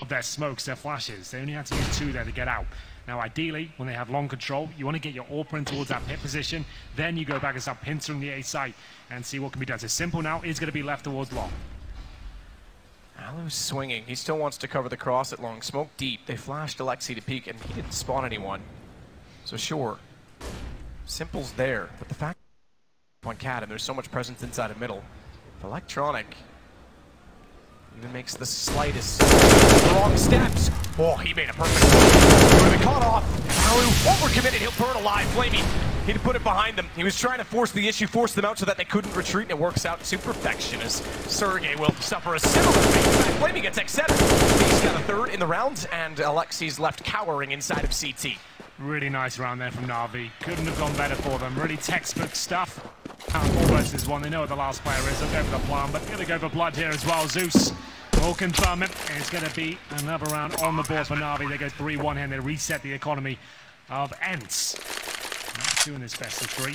of their smokes, their flashes. They only had to use 2 there to get out. Now, ideally, when they have long control, you want to get your AWP in towards that pit position. Then you go back and start pincering the A site and see what can be done. So simple now is going to be left towards long. Alu's swinging. He still wants to cover the cross at long. Smoke deep. They flashed Alexi to peek, and he didn't spawn anyone. So sure, Simple's there. But the fact on Cat, and there's so much presence inside of middle. If Electronic even makes the slightest wrong steps. Oh, he made a perfect move. They caught off. Alu overcommitted. He'll burn alive. Flamey. He'd put it behind them. He was trying to force the issue, force them out so that they couldn't retreat, and it works out to perfection as Sergey will suffer a similar fate. In fact, Flamey gets X7. He's got a 3rd in the round, and Alexi's left cowering inside of CT. Really nice round there from Na'Vi. Couldn't have gone better for them. Really textbook stuff. 4 versus 1. They know what the last player is. They'll go for the plan, but they're going to go for blood here as well. Zeus will confirm it. And it's going to be another round on the board for Na'Vi. They go 3-1 here, and they reset the economy of Ents. 2 in this best of 3.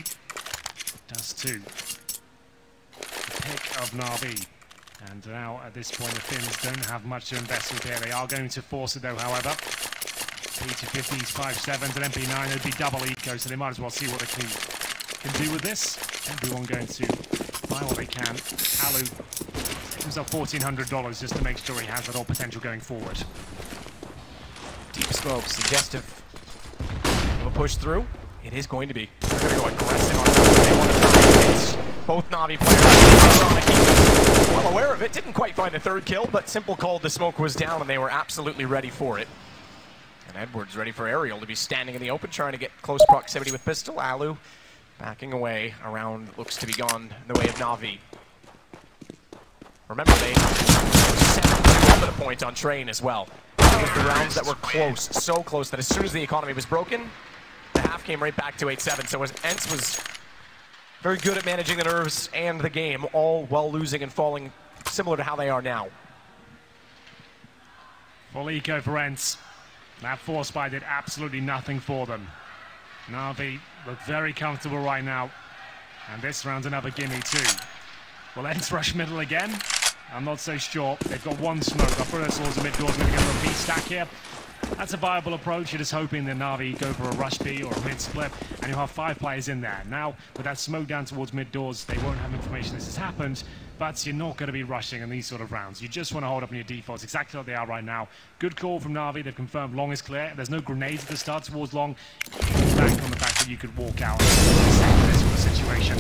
Does 2. The pick of Na'Vi. And now, at this point, the Finns don't have much to invest with here. They are going to force it, though, however. P250s, 5.7s, and MP9, it'd be double eco, so they might as well see what they can do with this. Everyone going to buy what they can. Alu gives up $1,400 just to make sure he has that all potential going forward. Deep smoke, suggestive of a push through. It is going to be. They're going to go aggressive on top. They want to try and hit both Na'Vi players. Well aware of it, didn't quite find a 3rd kill, but Simple called the smoke was down, and they were absolutely ready for it. And Edwards ready for Aerial to be standing in the open, trying to get close proximity with pistol. Alu backing away. Around looks to be gone in the way of Na'Vi. Remember, they set up a point on Train as well. It was the rounds that were close, so close that as soon as the economy was broken, the half came right back to 8-7. So Ents was very good at managing the nerves and the game, all while losing and falling similar to how they are now. Full eco for Ents. That force spy did absolutely nothing for them. Na'Vi look very comfortable right now. And this round's another gimme too. Will Ents rush middle again? I'm not so sure. They've got 1 smoke. I'll throw this towards the mid doors. Going to go for a B stack here. That's a viable approach. You're just hoping that Na'Vi go for a rush B or a mid split, and you'll have 5 players in there. Now, with that smoke down towards mid doors, they won't have information this has happened, but you're not going to be rushing in these sort of rounds. You just want to hold up on your defaults, exactly like they are right now. Good call from Na'Vi. They've confirmed long is clear. There's no grenades at the start towards long. Bank on the fact that you could walk out in this sort of situation.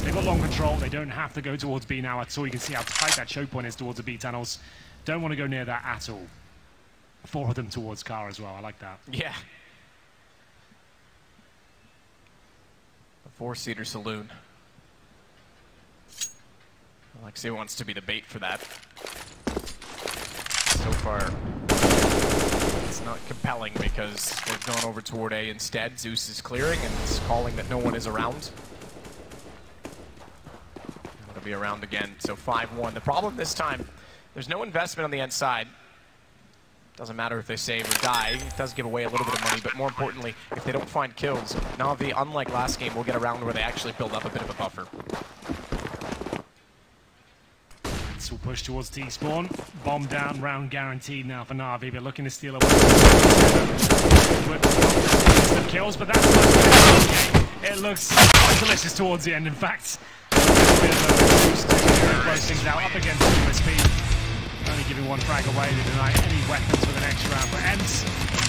They've got long control. They don't have to go towards B now at all. You can see how tight that choke point is towards the B tunnels. Don't want to go near that at all. 4 of them towards car as well. I like that. Yeah. A 4-seater saloon. Alexi wants to be the bait for that. So far, it's not compelling because they've gone over toward A instead. Zeus is clearing and it's calling that no one is around. It'll be around again, so 5-1. The problem this time, there's no investment on the end side. Doesn't matter if they save or die. It does give away a little bit of money, but more importantly, if they don't find kills, Na'Vi, unlike last game, will get a round where they actually build up a bit of a buffer. Will push towards T-spawn. Bomb down, round guaranteed now for Na'Vi, but looking to steal away. Some kills, but that's not good. It looks delicious towards the end, in fact. A bit of a boost to close things out up against USP. Only giving 1 frag away to deny any weapons with an extra round for Ents.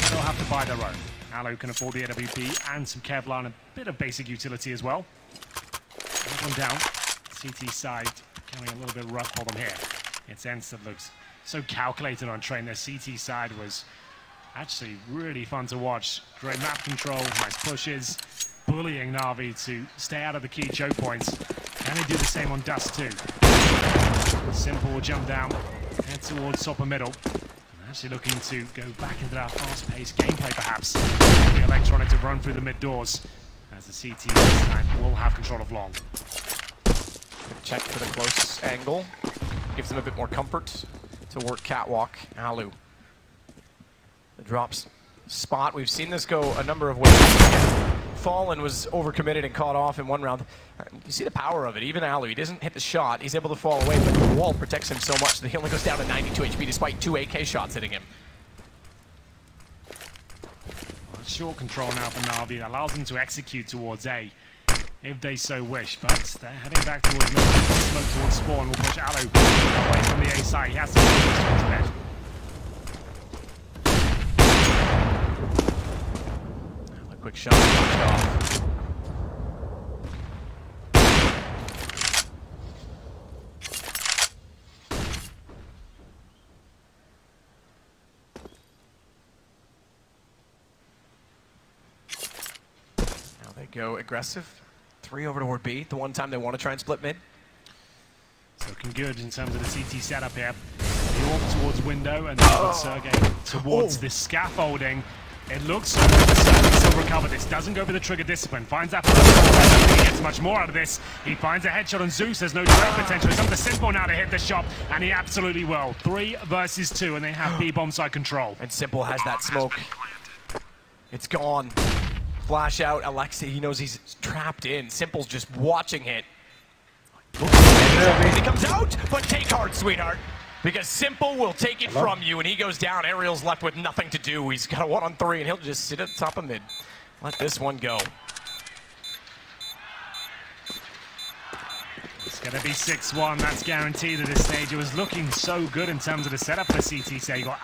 They'll have to buy their own. Alu can afford the AWP and some Kevlar and a bit of basic utility as well. One down. CT side. Carrying a little bit rough for them here. It's Ents that looks so calculated on Train. Their CT side was actually really fun to watch. Great map control, nice pushes, bullying Na'Vi to stay out of the key choke points. Can they do the same on Dust too? Simple will jump down, head towards Sopper middle. Actually looking to go back into that fast-paced gameplay perhaps. The Electronic to run through the mid doors as the CT this time will have control of long. Check for the close angle. Gives them a bit more comfort to work catwalk. Alu. The drops spot. We've seen this go a number of ways. Fallen was overcommitted and caught off in one round. You see the power of it. Even Alu, he doesn't hit the shot. He's able to fall away, but the wall protects him so much that he only goes down to 92 HP despite 2 AK shots hitting him. Well, short control now for Na'Vi. That allows them to execute towards A, if they so wish. But they're heading back towards Noobs. Smoke towards spawn will push Alu away from the A side. He has to focus to his bed. Quick shot, knocked off. Now they go aggressive. 3 over toward B. The one time they want to try and split mid. It's looking good in terms of the CT setup here. The orb towards window and then Sergey towards the scaffolding. It looks so good. Sergey still recover this. Doesn't go for the trigger discipline. Finds that. He gets much more out of this. He finds a headshot on Zeus. There's no direct potential. It's up to Simple now to hit the shot, and he absolutely will. 3 versus 2, and they have B bomb side control. And Simple has that smoke. It's gone. Flash out. Alexei, he knows he's trapped in. Simple's just watching it. He comes out, but take heart, sweetheart. Because Simple will take it from you, and he goes down. Ariel's left with nothing to do. He's got a 1-on-3, and he'll just sit at the top of mid. Let this one go. It's going to be 6-1. That's guaranteed at this stage. It was looking so good in terms of the setup for CT. So you got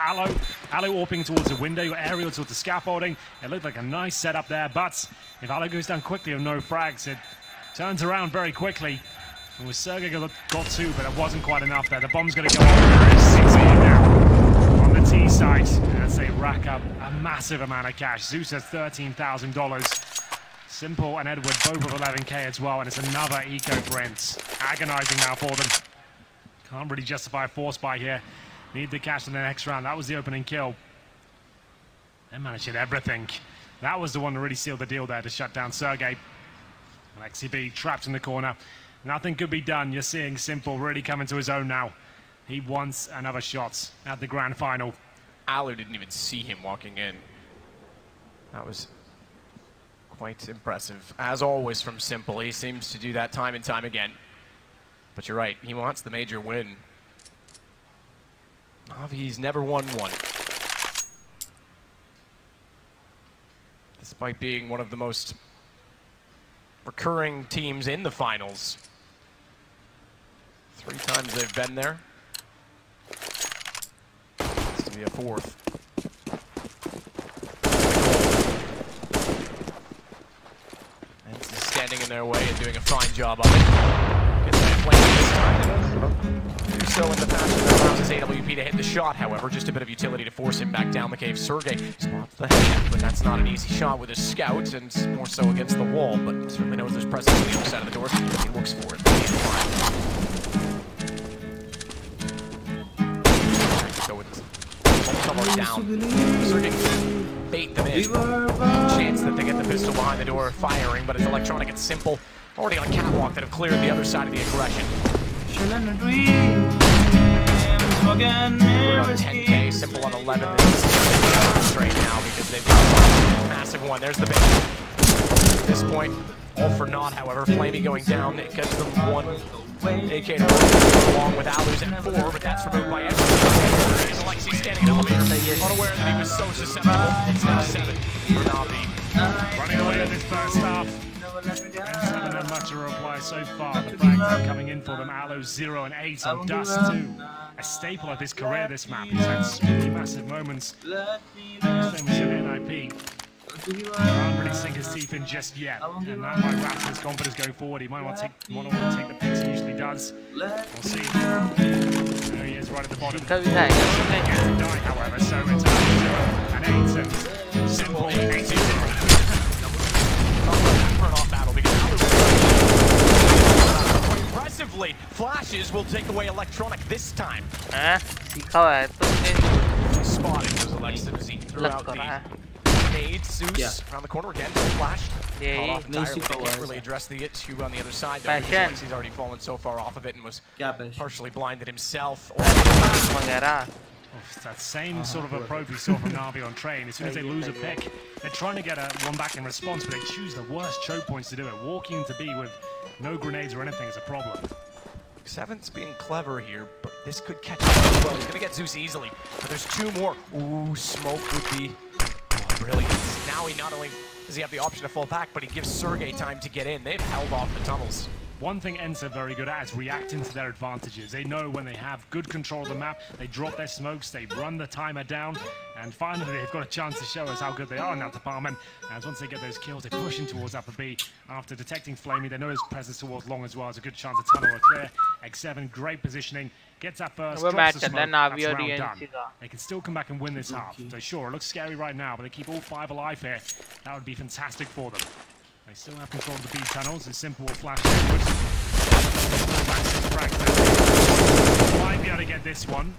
Alu warping towards the window. You got Ariel towards the scaffolding. It looked like a nice setup there. But if Alu goes down quickly with no frags, it turns around very quickly. It was Sergey got 2, but it wasn't quite enough there. The bomb's going to go on. There is 6 now on the T side as they rack up a massive amount of cash. Zeus has $13,000. Simple and Edward both with 11K as well, and it's another eco print. Agonizing now for them. Can't really justify a force buy here. Need the cash in the next round. That was the opening kill. They managed to hit everything. That was the one that really sealed the deal there to shut down Sergey. Alexei B trapped in the corner. Nothing could be done. You're seeing Simple really come into his own now. He wants another shot at the grand final. Alu didn't even see him walking in. That was quite impressive. As always from Simple, he seems to do that time and time again. But you're right, he wants the major win. Navi's never won one. Despite being one of the most recurring teams in the finals. 3 times they've been there. This to be a 4th. And this is standing in their way and doing a fine job of it. Gets that flank this time. Do so in the fashion that allows his AWP to hit the shot, however. Just a bit of utility to force him back down the cave. Sergey spots the hand, but that's not an easy shot with his scout, and more so against the wall, but certainly knows there's presence on the other side of the door. He looks for it. So it's almost down. Sergey can bait them in. Chance that they get the pistol behind the door firing, but it's electronic and Simple. Already on a catwalk that have cleared the other side of the aggression. We're on 10K, Simple on 11. Straight now because they've got a massive one. There's the big one. At this point, all for naught, however. Flamey going down. It gets them 1 AK to work along with Alu's at 4, but that's removed by Edward. Alexei standing in elevator, unaware that he was so susceptible. It's now 7 for Navi. Running away in this first half. Haven't had much of a reply so far. The frags coming in for them. Alu 0 and 8 on Dust 2. A staple of his career, this map. He's had so many massive moments. Same with NIP. Can't really sink his teeth in just yet. And that might rattle his confidence going forward. He might want to take the picks he usually does. We'll see. There he is, right at the bottom. He gets to die, however, so it's 0 and 8 and Simple 8-0. Battle because impressively, flashes will take away electronic this time. Spotted those Alexei throughout the nade. Zeus around the corner again, flashed. Caught off entirely. They can't really address the issue on the other side though, because Alexei's already fallen so far off of it and was partially blinded himself. It's that same sort of approach we saw from Na'Vi on Train. As soon as they lose a pick, they're trying to get one back in response, but they choose the worst choke points to do it. Walking into B with no grenades or anything is a problem. Seven's being clever here, but this could catch up as well. He's going to get Zeus easily, but there's two more. Ooh, smoke would be brilliant. Now he not only does he have the option to fall back, but he gives Sergey time to get in. They've held off the tunnels. One thing ENCE are very good at is reacting to their advantages. They know when they have good control of the map, they drop their smokes, they run the timer down, and finally they've got a chance to show us how good they are in that department. As once they get those kills, they push in towards upper B. After detecting Flamey, they know his presence towards long as well. It's a good chance to tunnel or clear. X7, great positioning, gets that first, drops the smoke, that's round done. They can still come back and win this half. So sure, it looks scary right now, but they keep all 5 alive here. That would be fantastic for them. They still have control of the B tunnels. It's simple flash Edwards. Might be able to get this one.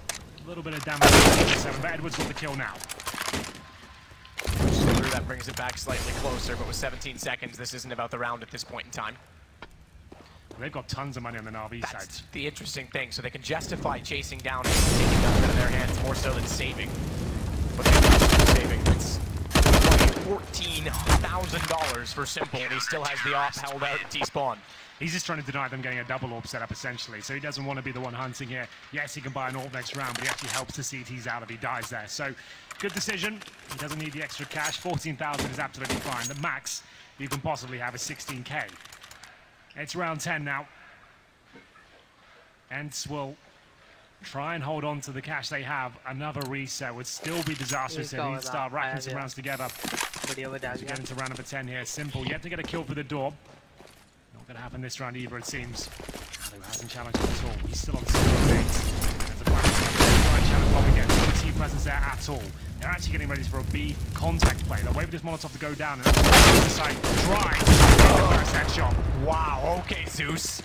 A little bit of damage to 7, but Edwards got the kill now. That brings it back slightly closer, but with 17 seconds, this isn't about the round at this point in time. They've got tons of money on the Na'Vi side. That's the interesting thing, so they can justify chasing down and taking guns out of their hands more so than saving. But they're saving. It's $14,000 for Simple, and he still has the op held out at T-spawn. He's just trying to deny them getting a double AWP set up, essentially. So he doesn't want to be the one hunting here. Yes, he can buy an AWP next round, but he actually helps the CTs out if he dies there. So, good decision. He doesn't need the extra cash. 14,000 is absolutely fine. The max you can possibly have is 16K. It's round 10 now. ENCE will try and hold on to the cash they have. Another reset would still be disastrous if he start racking some rounds together. As we get into round number 10 here. Simple, yet to get a kill for the door. Not going to happen this round either, it seems. Alu hasn't challenged him at all. He's still on 0 8. There's a challenge bomb again. No T presence there at all. They're actually getting ready for a B contact play. They'll wait for this Molotov to go down and decide try to first that shot. Wow, okay, Zeus.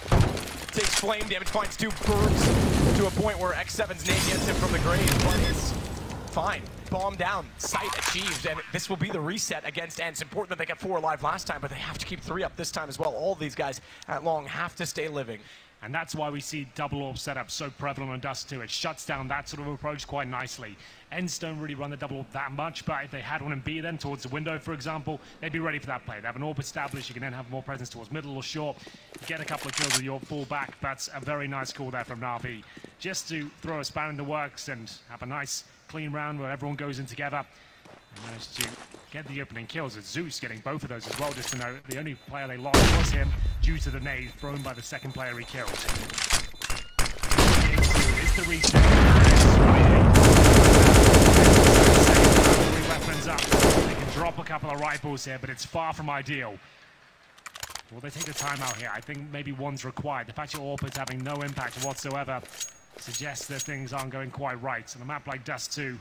Takes flame damage, finds 2 birds to a point where X7's name gets him from the grave, but it's fine. Bomb down, sight achieved, and this will be the reset against ENCE. Important that they got 4 alive last time, but they have to keep 3 up this time as well. All these guys at long have to stay living. And that's why we see double AWP setup so prevalent on Dust 2. It shuts down that sort of approach quite nicely. ENCE don't really run the double AWP that much, but if they had one in B then, towards the window, for example, they'd be ready for that play. They have an AWP established, you can then have more presence towards middle or short, get a couple of kills with your fullback. That's a very nice call there from Na'Vi. Just to throw a span in the works and have a nice, clean round where everyone goes in together. They managed to get the opening kills. It's Zeus getting both of those as well, just to know the only player they lost was him due to the nade thrown by the second player he killed. It's the reset. Weapons up. They can drop a couple of rifles here, but it's far from ideal. Will they take the time out here? I think maybe one's required. The fact your AWP is having no impact whatsoever suggests that things aren't going quite right. On a map like Dust 2,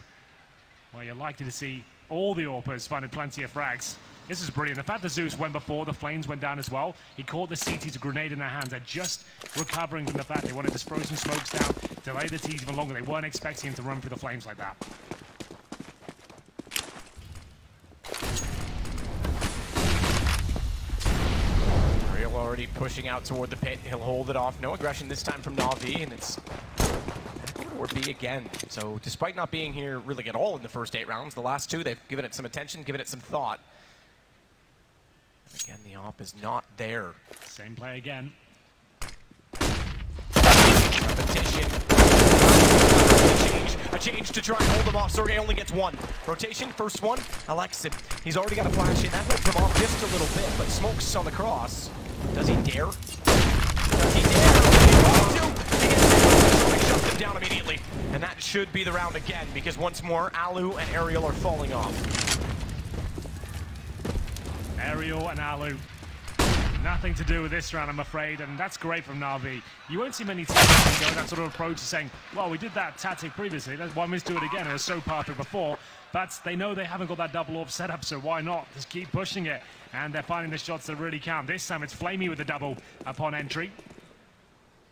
well, you're likely to see all the AWPers finding plenty of frags. This is brilliant. The fact that Zeus went before, the flames went down as well. He caught the CT's grenade in their hands. They're just recovering from the fact they wanted to throw some smokes down, delay the T's even longer. They weren't expecting him to run through the flames like that. Real already pushing out toward the pit. He'll hold it off. No aggression this time from Na'Vi, and it's or B again. So despite not being here really at all in the first 8 rounds, the last 2 they've given it some attention, given it some thought. And again, the op is not there. Same play again. Repetition. A change to try and hold him off. Sergey only gets 1. Rotation, first one, Alexin. He's already got a flash in. That holds him off just a little bit, but smokes on the cross. Does he dare? Does he dare? Shuts him down immediately. And that should be the round again, because once more, Alu and Ariel are falling off. Ariel and Alu. Nothing to do with this round, I'm afraid, and that's great from Na'Vi. You won't see many teams go that sort of approach, saying, well, we did that tactic previously, why must we do it again? It was so perfect before, but they know they haven't got that double AWP set up, so why not? Just keep pushing it, and they're finding the shots that really count. This time it's Flamey with the double upon entry.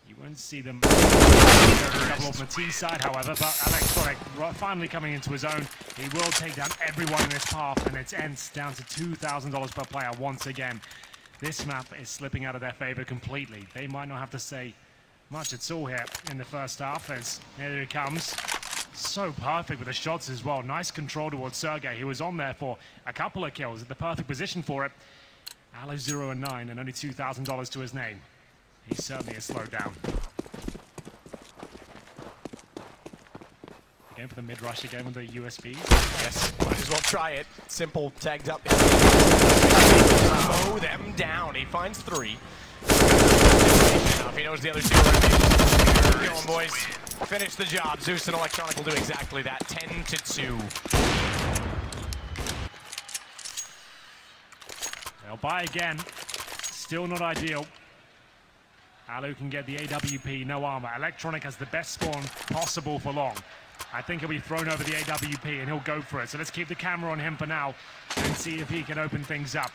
You won't see them double AWP on the T side, however, but Electronic finally coming into his own. He will take down everyone in this path, and it's ENCE down to $2,000 per player once again. This map is slipping out of their favor completely. They might not have to say much at all here in the first half, as here it comes. So perfect with the shots as well. Nice control towards Sergey. He was on there for a couple of kills at the perfect position for it. Allo 0 and 9 and only $2,000 to his name. He certainly is slowed down. Going for the mid-rush again with the USBs. Yes, might as well try it. Simple tagged up. Mow them down. He finds 3. If he knows the other 2 are going, boys. Finish the job. Zeus and Electronic will do exactly that. 10-2. They'll buy again. Still not ideal. Allo can get the AWP, no armor. Electronic has the best spawn possible for long. I think he'll be thrown over the AWP and he'll go for it. So let's keep the camera on him for now and see if he can open things up.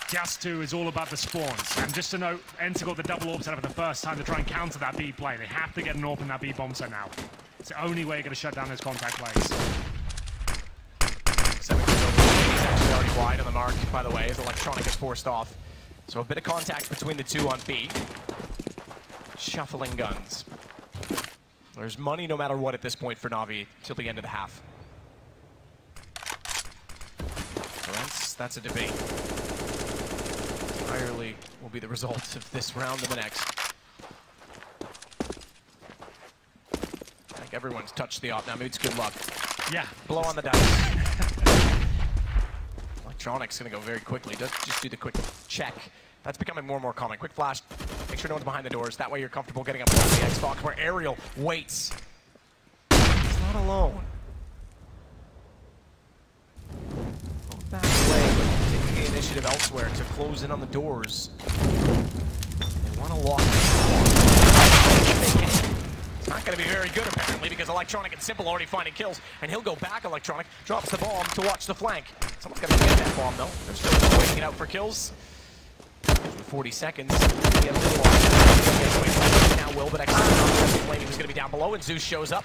Just 2 is all about the spawns. And just to note, Enter got the double AWP set up for the first time to try and counter that B play. They have to get an AWP in that B bomb set now. It's the only way you're going to shut down those contact plays. 7 kills over. He's actually already wide on the mark, by the way, as Electronic is forced off. So a bit of contact between the 2 on B. Shuffling guns. There's money no matter what at this point for Na'Vi till the end of the half. So that's a debate. Entirely will be the result of this round and the next. I think everyone's touched the op now. Maybe it's good luck. Yeah. Blow on the dice. Electronic's gonna go very quickly. Just do the quick check. That's becoming more and more common. Quick flash. Make sure no one's behind the doors. That way you're comfortable getting up on the Xbox where Ariel waits. He's not alone. Going back away, taking the initiative elsewhere to close in on the doors. They want to lock the door. It's not going to be very good apparently because Electronic and Simple already finding kills. And he'll go back, Electronic, drops the bomb to watch the flank. Someone's got to get that bomb though. They're still waiting it out for kills. 40 seconds. Get a little now will, but Flaming was going to be down below, and Zeus shows up.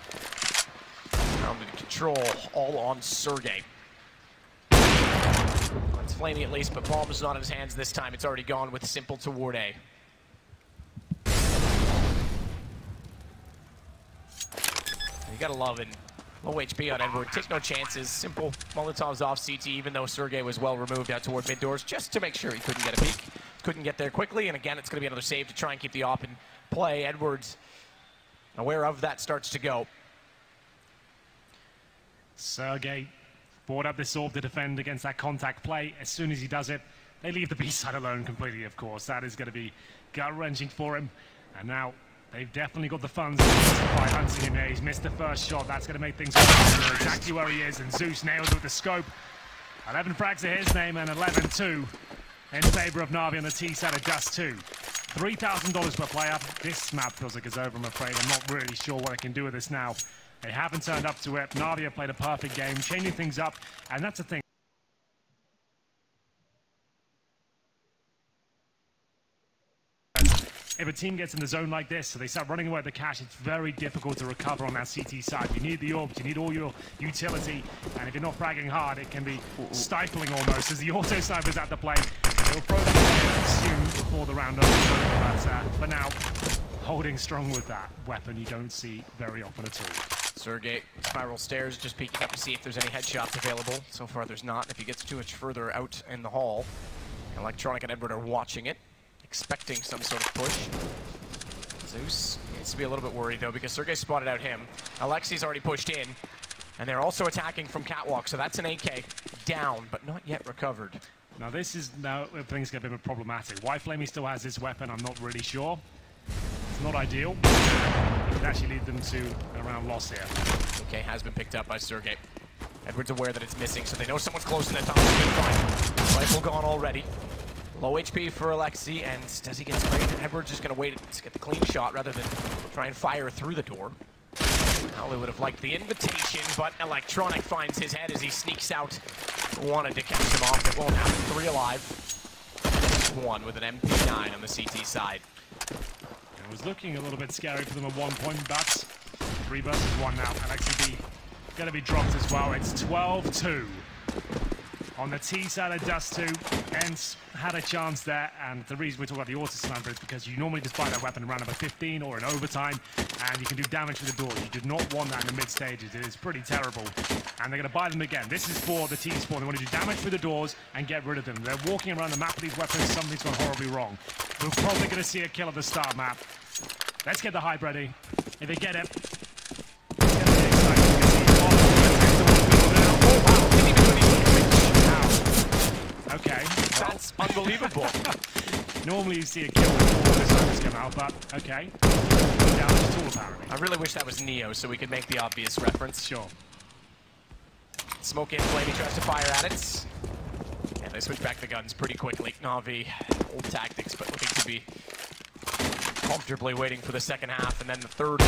Rounded control all on Sergey. It's Flaming at least, but bomb is not in his hands this time. It's already gone with Simple toward A. You gotta love it. Low HP on Edward. Take no chances. Simple Molotovs off CT, even though Sergey was well removed out toward mid doors, just to make sure he couldn't get a peek. Couldn't get there quickly, and again, it's going to be another save to try and keep the op in play. Edwards, aware of that, starts to go. Sergey brought up this AWP to defend against that contact play. As soon as he does it, they leave the B side alone completely, of course. That is going to be gut-wrenching for him. And now they've definitely got the funds to justify hunting him here. He's missed the first shot. That's going to make things worse. Exactly where he is, and Zeus nails it with the scope. 11 frags to his name and 11-2 in favor of Na'Vi on the T side of just 2. $3,000 per player. This map feels like it's over, I'm afraid. I'm not really sure what I can do with this now. They haven't turned up to it. Na'Vi have played a perfect game, changing things up, and that's the thing. If a team gets in the zone like this, so they start running away with the cash, it's very difficult to recover on that CT side. You need the AWPs, you need all your utility, and if you're not fragging hard, it can be stifling almost as the auto sniper's at the play. They'll throw that away soon before the round over, but for now, holding strong with that weapon you don't see very often at all. Sergey, spiral stairs, just peeking up to see if there's any headshots available. So far there's not. If he gets too much further out in the hall, Electronic and Edward are watching it, expecting some sort of push. Zeus needs to be a little bit worried though because Sergey spotted out him. Alexi's already pushed in, and they're also attacking from catwalk, so that's an AK down, but not yet recovered. Now this is, now things get a bit problematic. Why Flamey still has this weapon, I'm not really sure. It's not ideal. It could actually lead them to a round loss here. AK has been picked up by Sergey. Edward's aware that it's missing, so they know someone's close in that top. Good find. Rifle gone already. Low HP for Alexi, and does he get sprayed? Edward's just going to wait to get the clean shot rather than try and fire through the door. Holly would have liked the invitation, but Electronic finds his head as he sneaks out. Wanted to catch him off. It won't happen. 3 alive. 1 with an MP9 on the CT side. It was looking a little bit scary for them at one point, but 3 versus 1 now. Alexi B going to be dropped as well. It's 12-2. On the T side of Dust 2, Ents had a chance there, and the reason we talk about the auto sniper is because you normally just buy that weapon in round number 15 or in overtime, and you can do damage to the doors. You do not want that in the mid stages. It is pretty terrible. And they're going to buy them again. This is for the T spawn. They want to do damage through the doors and get rid of them. They're walking around the map with these weapons. Something's gone horribly wrong. We're probably going to see a kill at the start map. Let's get the hype ready. If they get it, okay. That's unbelievable. Normally you see a kill before the snipers come out, but okay. No damage at all, apparently. I really wish that was Neo so we could make the obvious reference. Sure. Smoke in, Flamey tries to fire at it. And they switch back the guns pretty quickly. Na'Vi, old tactics, but looking to be comfortably waiting for the second half, and then the third.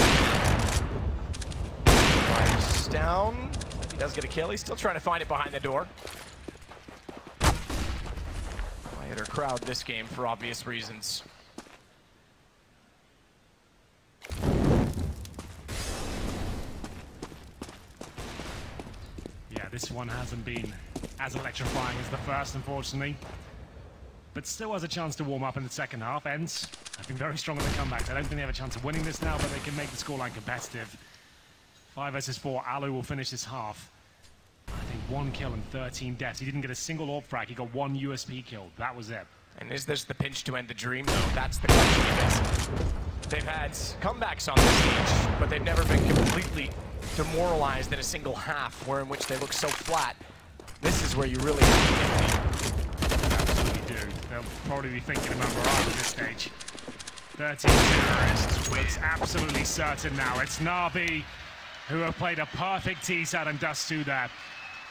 Fires down. He does get a kill. He's still trying to find it behind the door. Quieter crowd this game for obvious reasons. Yeah, this one hasn't been as electrifying as the first, unfortunately. But still has a chance to warm up in the second half. Ends, I think, very strong in the comebacks. I don't think they have a chance of winning this now, but they can make the scoreline competitive. 5 versus 4, Alu will finish this half. I think 1 kill and 13 deaths. He didn't get a single AWP frag. He got 1 USP kill. That was it. And is this the pinch to end the dream, though? That's the question. They've had comebacks on this stage, but they've never been completely demoralized in a single half, where in which they look so flat. This is where you really have to Absolutely do. They'll probably be thinking about Mirage at this stage. 13 terrorists. It's absolutely certain now. It's Na'Vi who have played a perfect T-side and Dust 2 there.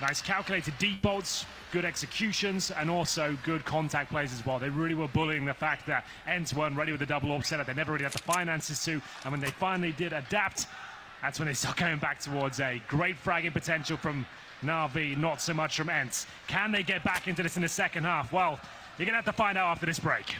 Nice calculated deep bolts, good executions, and also good contact plays as well. They really were bullying the fact that Ents weren't ready with the double AWP setup. They never really had the finances to, and when they finally did adapt, that's when they start going back towards a great fragging potential from Na'Vi, not so much from Ents. Can they get back into this in the second half? Well, you're going to have to find out after this break.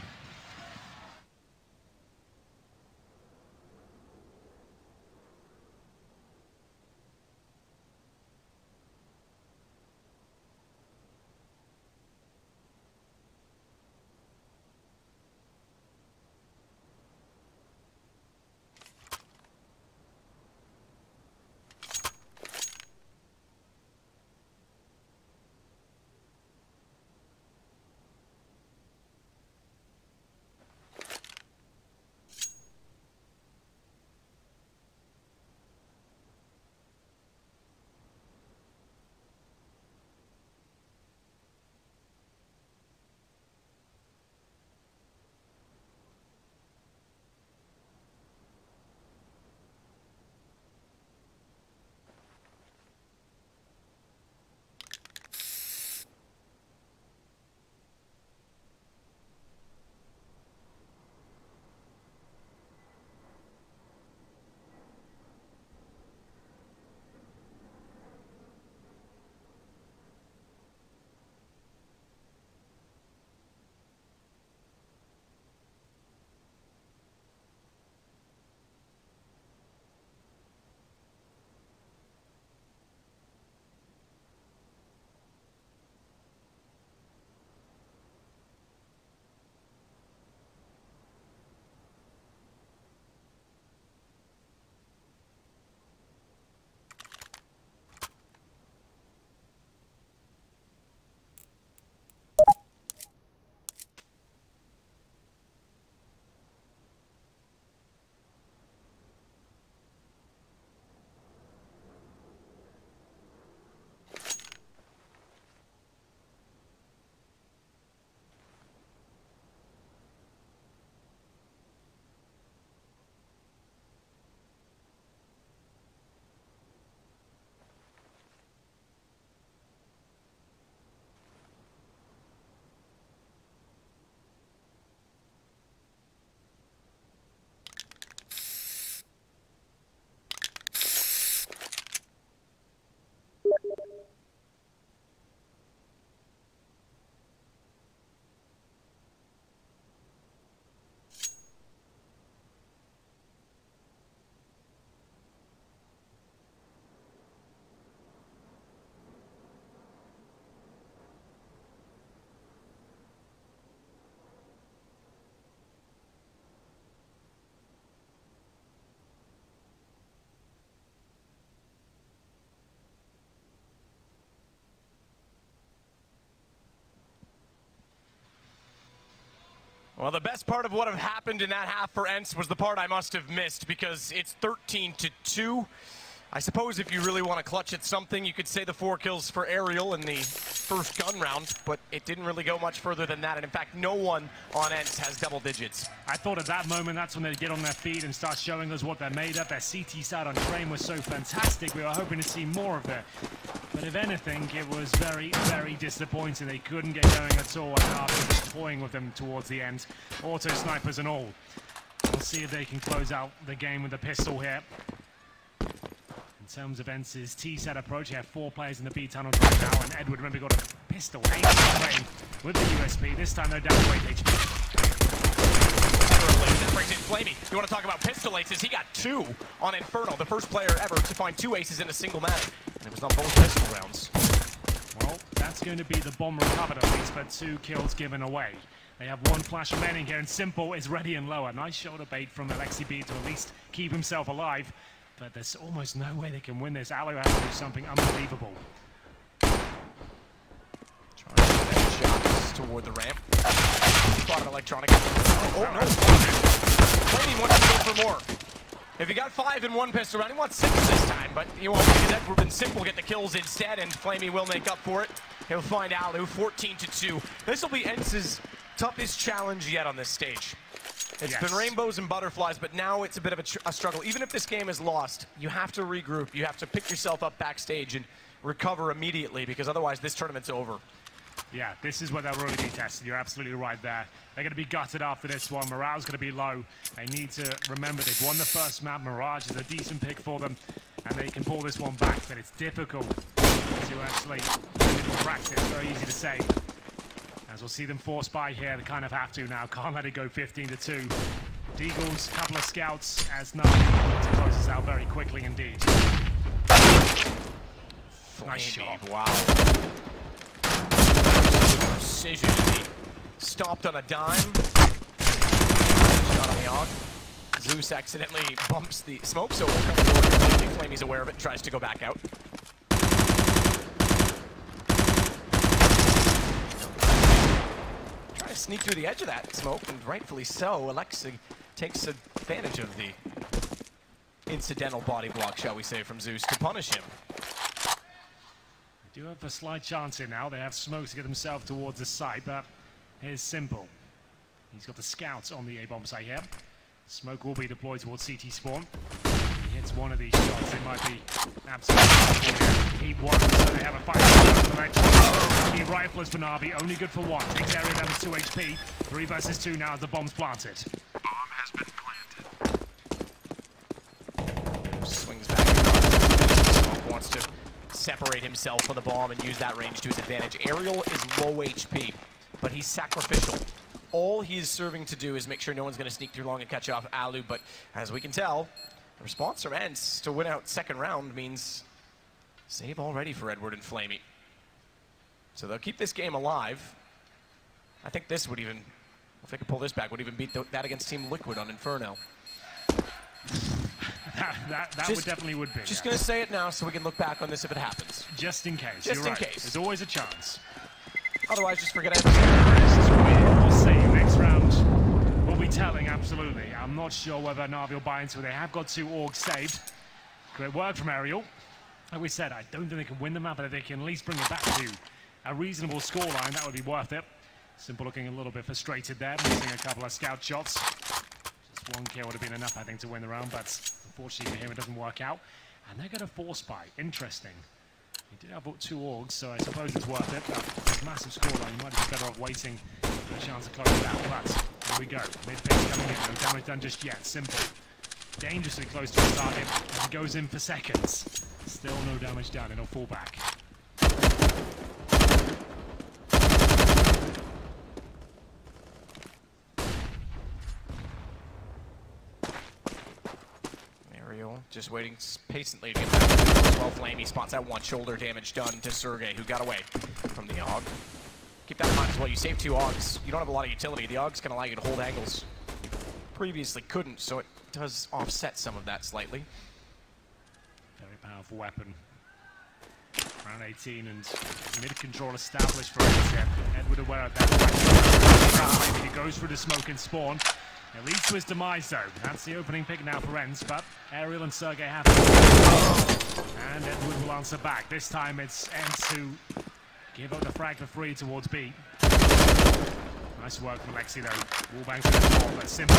Well, the best part of what have happened in that half for Ents was the part I must have missed, because it's 13-2. I suppose if you really want to clutch at something, you could say the 4 kills for Aerial in the first gun round, but it didn't really go much further than that, and in fact, no one on Ents has double digits. I thought at that moment, that's when they'd get on their feet and start showing us what they're made of. Their CT side on train was so fantastic, we were hoping to see more of it. But if anything, it was very, very disappointing. They couldn't get going at all, and after toying with them towards the end, auto snipers and all. We'll see if they can close out the game with a pistol here. In terms of Ents' T-set approach, you have 4 players in the B tunnel right now, and Edward, remember, got a pistol aim away with the USP. This time they're down to 8 HP. That brings in Flamey. You want to talk about pistol aces? He got 2 on Inferno, the first player ever to find 2 aces in a single match, and it was on both pistol rounds. Well, that's going to be the bomb recovered at least, but 2 kills given away. They have 1 flash remaining here, and Simple is ready and lower. Nice shoulder bait from Alexi B to at least keep himself alive. But there's almost no way they can win this. Alu has to do something unbelievable. Trying to get shots toward the ramp. Spotted electronic. Oh no. Flamey wants to go for more. If he got 5 in 1 pistol round, he wants 6 this time, but he won't, because Edward and Simple get the kills instead, and Flamey will make up for it. He'll find Alu 14-2. This will be Ents' toughest challenge yet on this stage. It's been rainbows and butterflies, but now it's a bit of a struggle. Even if this game is lost, you have to regroup. You have to pick yourself up backstage and recover immediately, because otherwise this tournament's over. Yeah, this is where they'll really be tested. You're absolutely right there. They're going to be gutted after this one. Morale's going to be low. They need to remember they've won the first map. Mirage is a decent pick for them, and they can pull this one back, but it's difficult to actually practice. Very easy to say. As we'll see them force by here, they kind of have to now. Can't let it go 15-2. Deagles, couple of scouts, as nothing to close this out very quickly indeed. Nice shot. Wow. Precision. He stopped on a dime. Shot on the AUG. Zeus accidentally bumps the smoke, so we'll come forward. Flamey's aware of it and tries to go back out. Sneak through the edge of that smoke, and rightfully so. Alexi takes advantage of the incidental body block, shall we say, from Zeus to punish him. They do have a slight chance here now. They have smoke to get themselves towards the site, but here's Simple. He's got the scouts on the A-bomb site here. Smoke will be deployed towards CT spawn. He hits one of these shots, it might be absolutely keep one, so they have a fight. The riflers for Na'Vi, only good for 1. Takes area down to 2 HP. 3 versus 2 now as the bomb's planted. Bomb has been planted. Swings back across. Wants to separate himself from the bomb and use that range to his advantage. Aerial is low HP, but he's sacrificial. All he's serving to do is make sure no one's going to sneak through long and catch off Alu, but as we can tell, the response from Ents to win out second round means save already for Edward and Flamey. So they'll keep this game alive. I think this would even, if they could pull this back, would even beat that against Team Liquid on Inferno. that would definitely be. Just going to say it now so we can look back on this if it happens. Just in case. Just You're in right. case. There's always a chance. Otherwise, just forget everything. We'll see. Next round will be telling, absolutely. I'm not sure whether Na'Vi will buy into it. They have got 2 orgs saved. Great work from Aerial. Like we said, I don't think they can win the map, but if they can at least bring it back to a reasonable scoreline, that would be worth it. Simple looking a little bit frustrated there, missing a couple of scout shots. Just 1 kill would have been enough, I think, to win the round, but unfortunately for him, it doesn't work out. And they're going to force buy. Interesting. He did have 2 orgs, so I suppose it's worth it. But massive scoreline, you might be better off waiting for a chance to close it out. But here we go. Mid-pitch coming in. No damage done just yet. Simple. Dangerously close to his target. He goes in for seconds. Still no damage done, and he'll fall back. Just waiting patiently to get back to the 12 Flamey spots that 1 shoulder damage done to Sergey, who got away from the AUG. Keep that in mind as well. You save 2 AUGs. You don't have a lot of utility. The AUG's can allow you to hold angles. Previously couldn't, so it does offset some of that slightly. Very powerful weapon. Down 18 and mid-control established for Edward. Edward aware of that. Maybe he goes through the smoke and spawn. It leads to his demise though. That's the opening pick now for Enz, but Ariel and Sergey have it. And Edward will answer back. This time it's Enz who give up the frag for free towards B. Nice work from Lexi though. Wallbang for the ball, but simple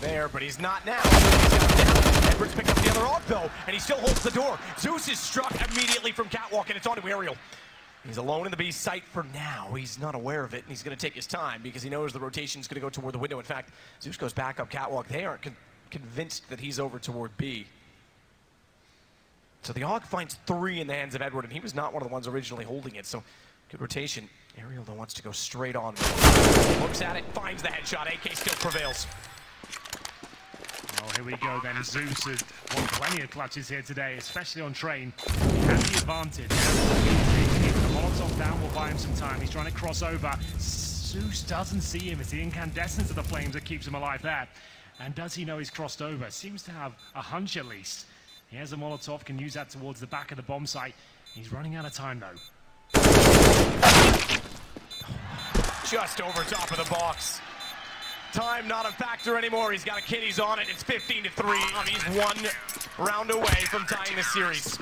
there, but he's not now. He's got him down. Edwards picked up the other off though, and he still holds the door. Zeus is struck immediately from Catwalk, and it's on to Ariel. He's alone in the B site for now. He's not aware of it, and he's going to take his time because he knows the rotation's going to go toward the window. In fact, Zeus goes back up Catwalk. They aren't convinced that he's over toward B. So the AUG finds 3 in the hands of Edward, and he was not one of the ones originally holding it. So good rotation. Ariel though wants to go straight on. Looks at it, finds the headshot. AK still prevails. Oh, here we go then. Zeus has won plenty of clutches here today, especially on train. He has the advantage. The Molotov down will buy him some time. He's trying to cross over. Zeus doesn't see him. It's the incandescence of the flames that keeps him alive there. And does he know he's crossed over? Seems to have a hunch at least. He has a Molotov, can use that towards the back of the bomb site. He's running out of time though. Just over top of the box. Time not a factor anymore. He's got a kid, he's on it. It's 15-3. He's 1 round away from tying the series.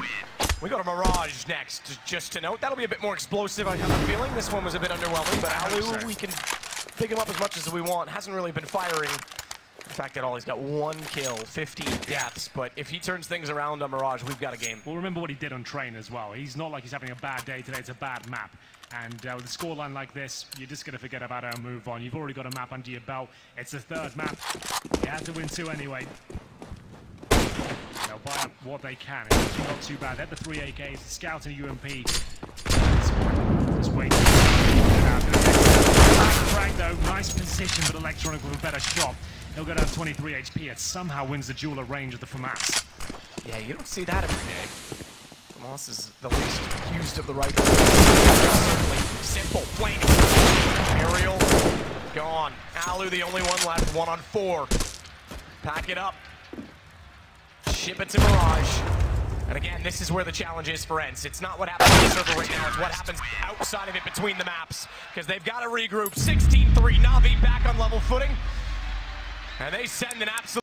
We go to Mirage next. Just to note, that'll be a bit more explosive, I have a feeling. This one was a bit underwhelming, but Alu, we can pick him up as much as we want. Hasn't really been firing. In fact, at all, he's got 1 kill, 15 deaths. But if he turns things around on Mirage, we've got a game. Well, remember what he did on train as well. He's not like he's having a bad day today. It's a bad map. And with a scoreline like this, you're just going to forget about it and move on. You've already got a map under your belt. It's the 3rd map. You have to win 2 anyway. They'll buy up what they can. It's actually not too bad. They have the 3 AKs, the Scout and a UMP. Just wait. Frank though, nice position, but Electronic with a better shot. He'll go down 23 HP. It somehow wins the duel at range of the FAMAS. Yeah, you don't see that every day. FAMAS is the least used of the rifle. Certainly simple, plain. Ariel, gone. Alu, the only one left, 1 on 4. Pack it up. Ship it to Mirage. And again, this is where the challenge is for Enz. It's not what happens on the server right now, it's what happens outside of it between the maps. Because they've got to regroup. 16-3, Na'Vi back on level footing. And they send an absolute...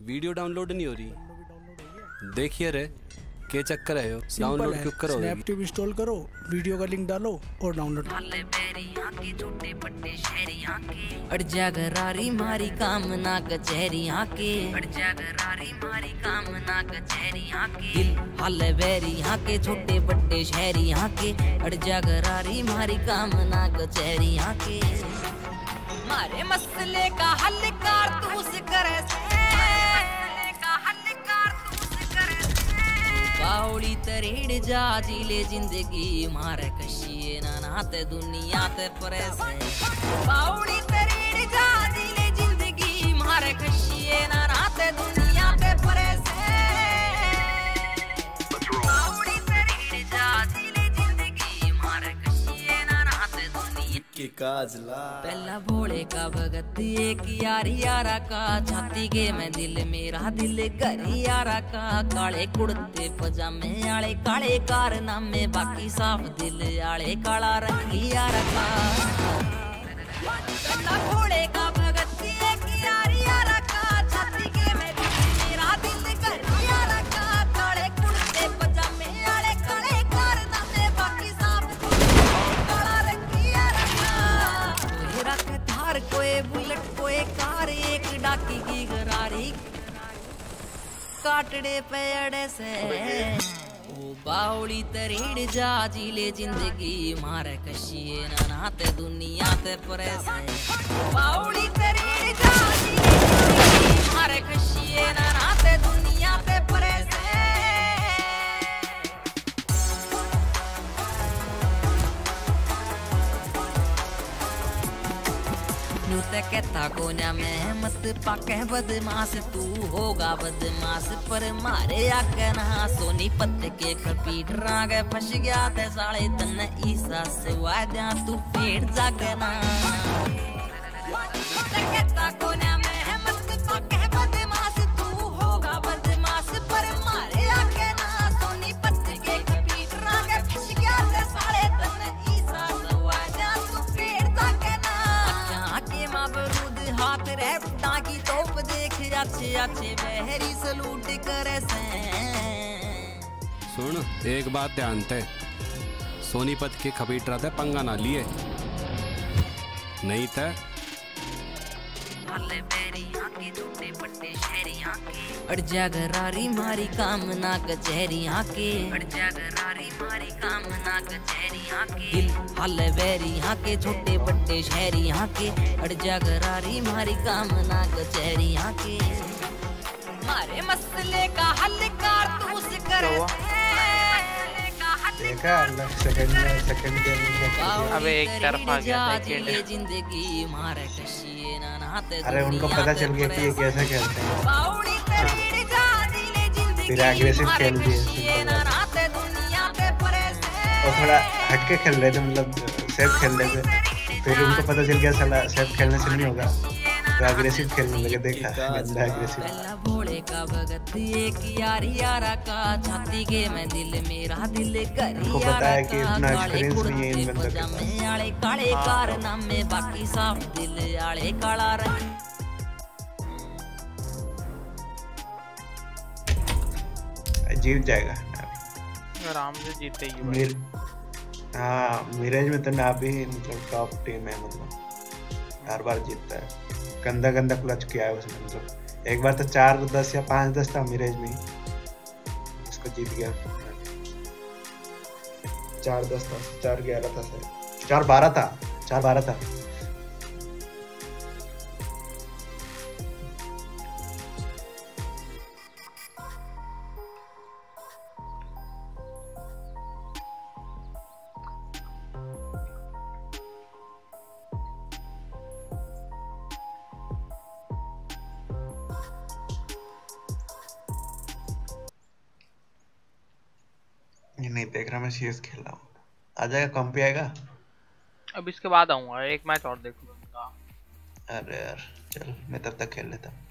video download नहीं हो रही। देखिए रे क्या चक्कर है यो, download क्यों करो? स्नैपट्यूब इंस्टॉल करो, वीडियो का लिंक डालो और डाउनलोड। अड़ जा गरारी मारी काम ना कचहरी आके, अड़ जा गरारी मारी काम ना कचहरी आके, दिल हाल बेरी आके छोटे बड़े शहरी आके, अड़ जा गरारी मारी काम ना कचहरी आके, मारे मसले का हल कारतूस करे से, बावड़ी तरीड़ जा जिले जिंदगी मारे कशिए ना नाते दुनिया ते परेश, बावड़ी तरीड़ जा जिले जिंदगी मारे कशिए ना नाते दुनिया ते परेश, बावड़ी तरीड़ जा जिले जिंदगी मारे कशिए ना नाते दुनिया के काजला। पहला भोले का भगत एक यारी यारा का, छाती के में दिल मेरा दिल करी यारा का, काले कुर्ते पजामे आले काले कारनामे, बाकी साफ दिल आले काला रंगी यारा का। पहला भोले का भगत एक यारी यारा का, छाती के में दिल मेरा दिल करी यारा का, काले कुर्ते पजामे आले काले कारनामे, बाकी साफ दिल काला रंगी यारा का। थार कोई बुलेट कोई कार, एक डाकी की गरारी काटड़े पेड़े से, ओ बावड़ी तरीड़ जा जिले जिंदगी मारे कशिए ना नाते दुनिया ते परेश, बावड़ी तरीड़ जा जिले जिंदगी मारे कशिए ना नाते दुनिया ते परेश। न्यू ते कहता कोन्या में मत पाके बदमाश, तू होगा बदमाश पर मारे आके ना, सोनी पत्ते के खपीट रागे फंस गया ते साले तन ईसा सुआ दिया तू पेट जागे ना। ते कहता कोन्या में मत पाके बदमाश, तू होगा बदमाश पर मारे आके ना, सोनी पत्ते के खपीट रागे फंस गया ते साले तन ईसा सुआ दिया तू पेट जागे ना। बारूद हाथ रैप्टा की तोप देख अच्छे अच्छे बहरी सलूट करे से। सुन एक बात ध्यान ते, सोनीपत के खपीट रहा था पंगा ना लिए नहीं था। अड़ जा गरारी मारी काम ना कचहरी आके, अड़ जा गरारी मारी काम ना कचहरी आके, दिल हाल बेरी आके छोटे बड़े शहरी आके, अड़ जा गरारी मारी काम ना कचहरी आके, मारे मसले का हल कारतूस करे देखा सेकंड के अबे एक तरफा गया सेकंड। जिंदगी मारे कशिए ना नाते, अरे उनको पता चल गया कि ये कैसे खेलते हैं, फिर एग्रेसिव खेल दिए और थोड़ा हटके खेल रहे थे, मतलब सेफ खेल रहे थे, फिर उनको पता चल गया साला सेफ खेलने से नहीं होगा, तो एग्रेसिव खेलने लगे। देखा गंदा एग्रेसिव। पहला भोले का भगत एक यारी यारा का, छाती के में दिल मेरा दिल करी उनको पता है कि इतना एक्सपीरियंस नहीं है इन बंदों के पास। आले काले कारनामे, बाकी साफ दिल आले काला रंग। जीत जाएगा आराम से जीतेगी। हाँ मिराज में तो ना भी मतलब टॉप टीम है, मतलब हर बार जीतता है। गंदा गंदा क्लच किया है उसने, मतलब एक बार तो 4-10 या 5-10 था मिराज में, उसको जीत गया। 4-10 था, 4-11 था, 4-12 था, 4-12 था। नहीं देख रहा मैं, सीएस खेल रहा हूँ। आ जाएगा, कम पे आएगा। अब इसके बाद आऊंगा, एक मैच और देखूंगा। अरे यार चल, मैं तब तक खेल लेता हूँ।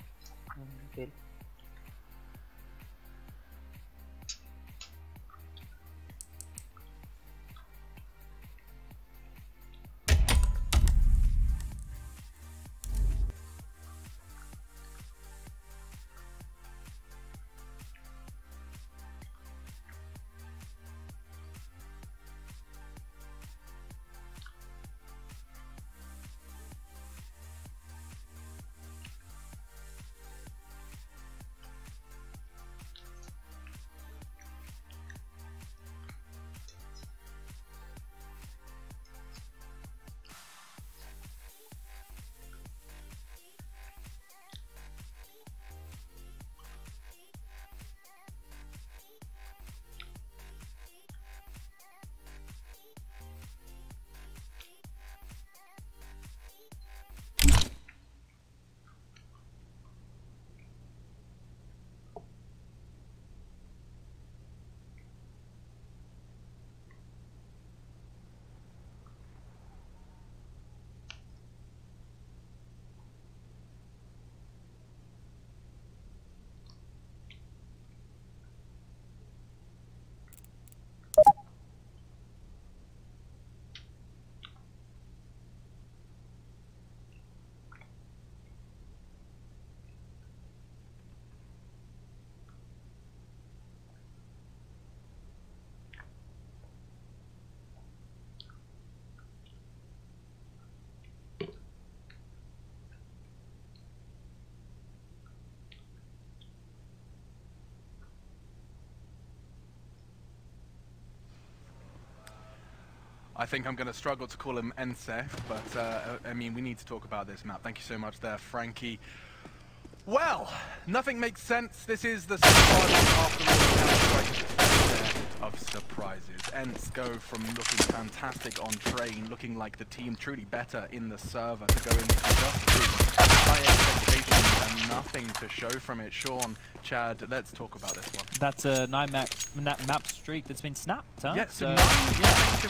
I think I'm going to struggle to call him NSEF, but I mean, we need to talk about this map. Thank you so much there, Frankie. Well, nothing makes sense. This is the second of surprises. Ents go from looking fantastic on train, looking like the team truly better in the server, to go into just high expectations and nothing to show from it. Sean, Chad, let's talk about this one. That's a 9-map streak that's been snapped, huh? Yes, so, nine maps.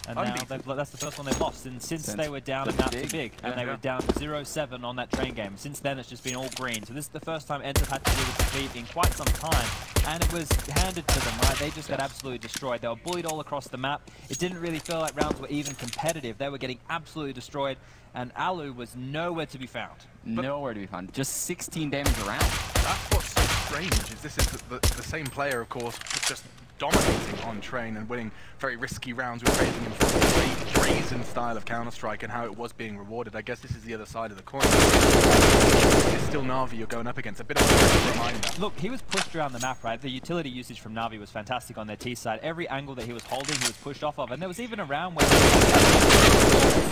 And now that's the first one they've lost, and since they were down a map to big, and they were down 0-7 on that train game. Since then, it's just been all green. So this is the first time Ents have had to deal with defeat in quite some time, and it was handed to them, right? They just got absolutely destroyed. They were bullied all across the map. It didn't really feel like rounds were even competitive. They were getting absolutely destroyed, and Alu was nowhere to be found. Nowhere to be found. Just 16 damage around. That's what's so strange, is this is the same player, of course, just dominating on train and winning very risky rounds. We're praising him for the brazen style of Counter-Strike and how it was being rewarded. I guess this is the other side of the coin. It's still Na'Vi you're going up against. A bit of a reminder. Look, he was pushed around the map, right? The utility usage from Na'Vi was fantastic on their T side. Every angle that he was holding, he was pushed off of. And there was even a round where he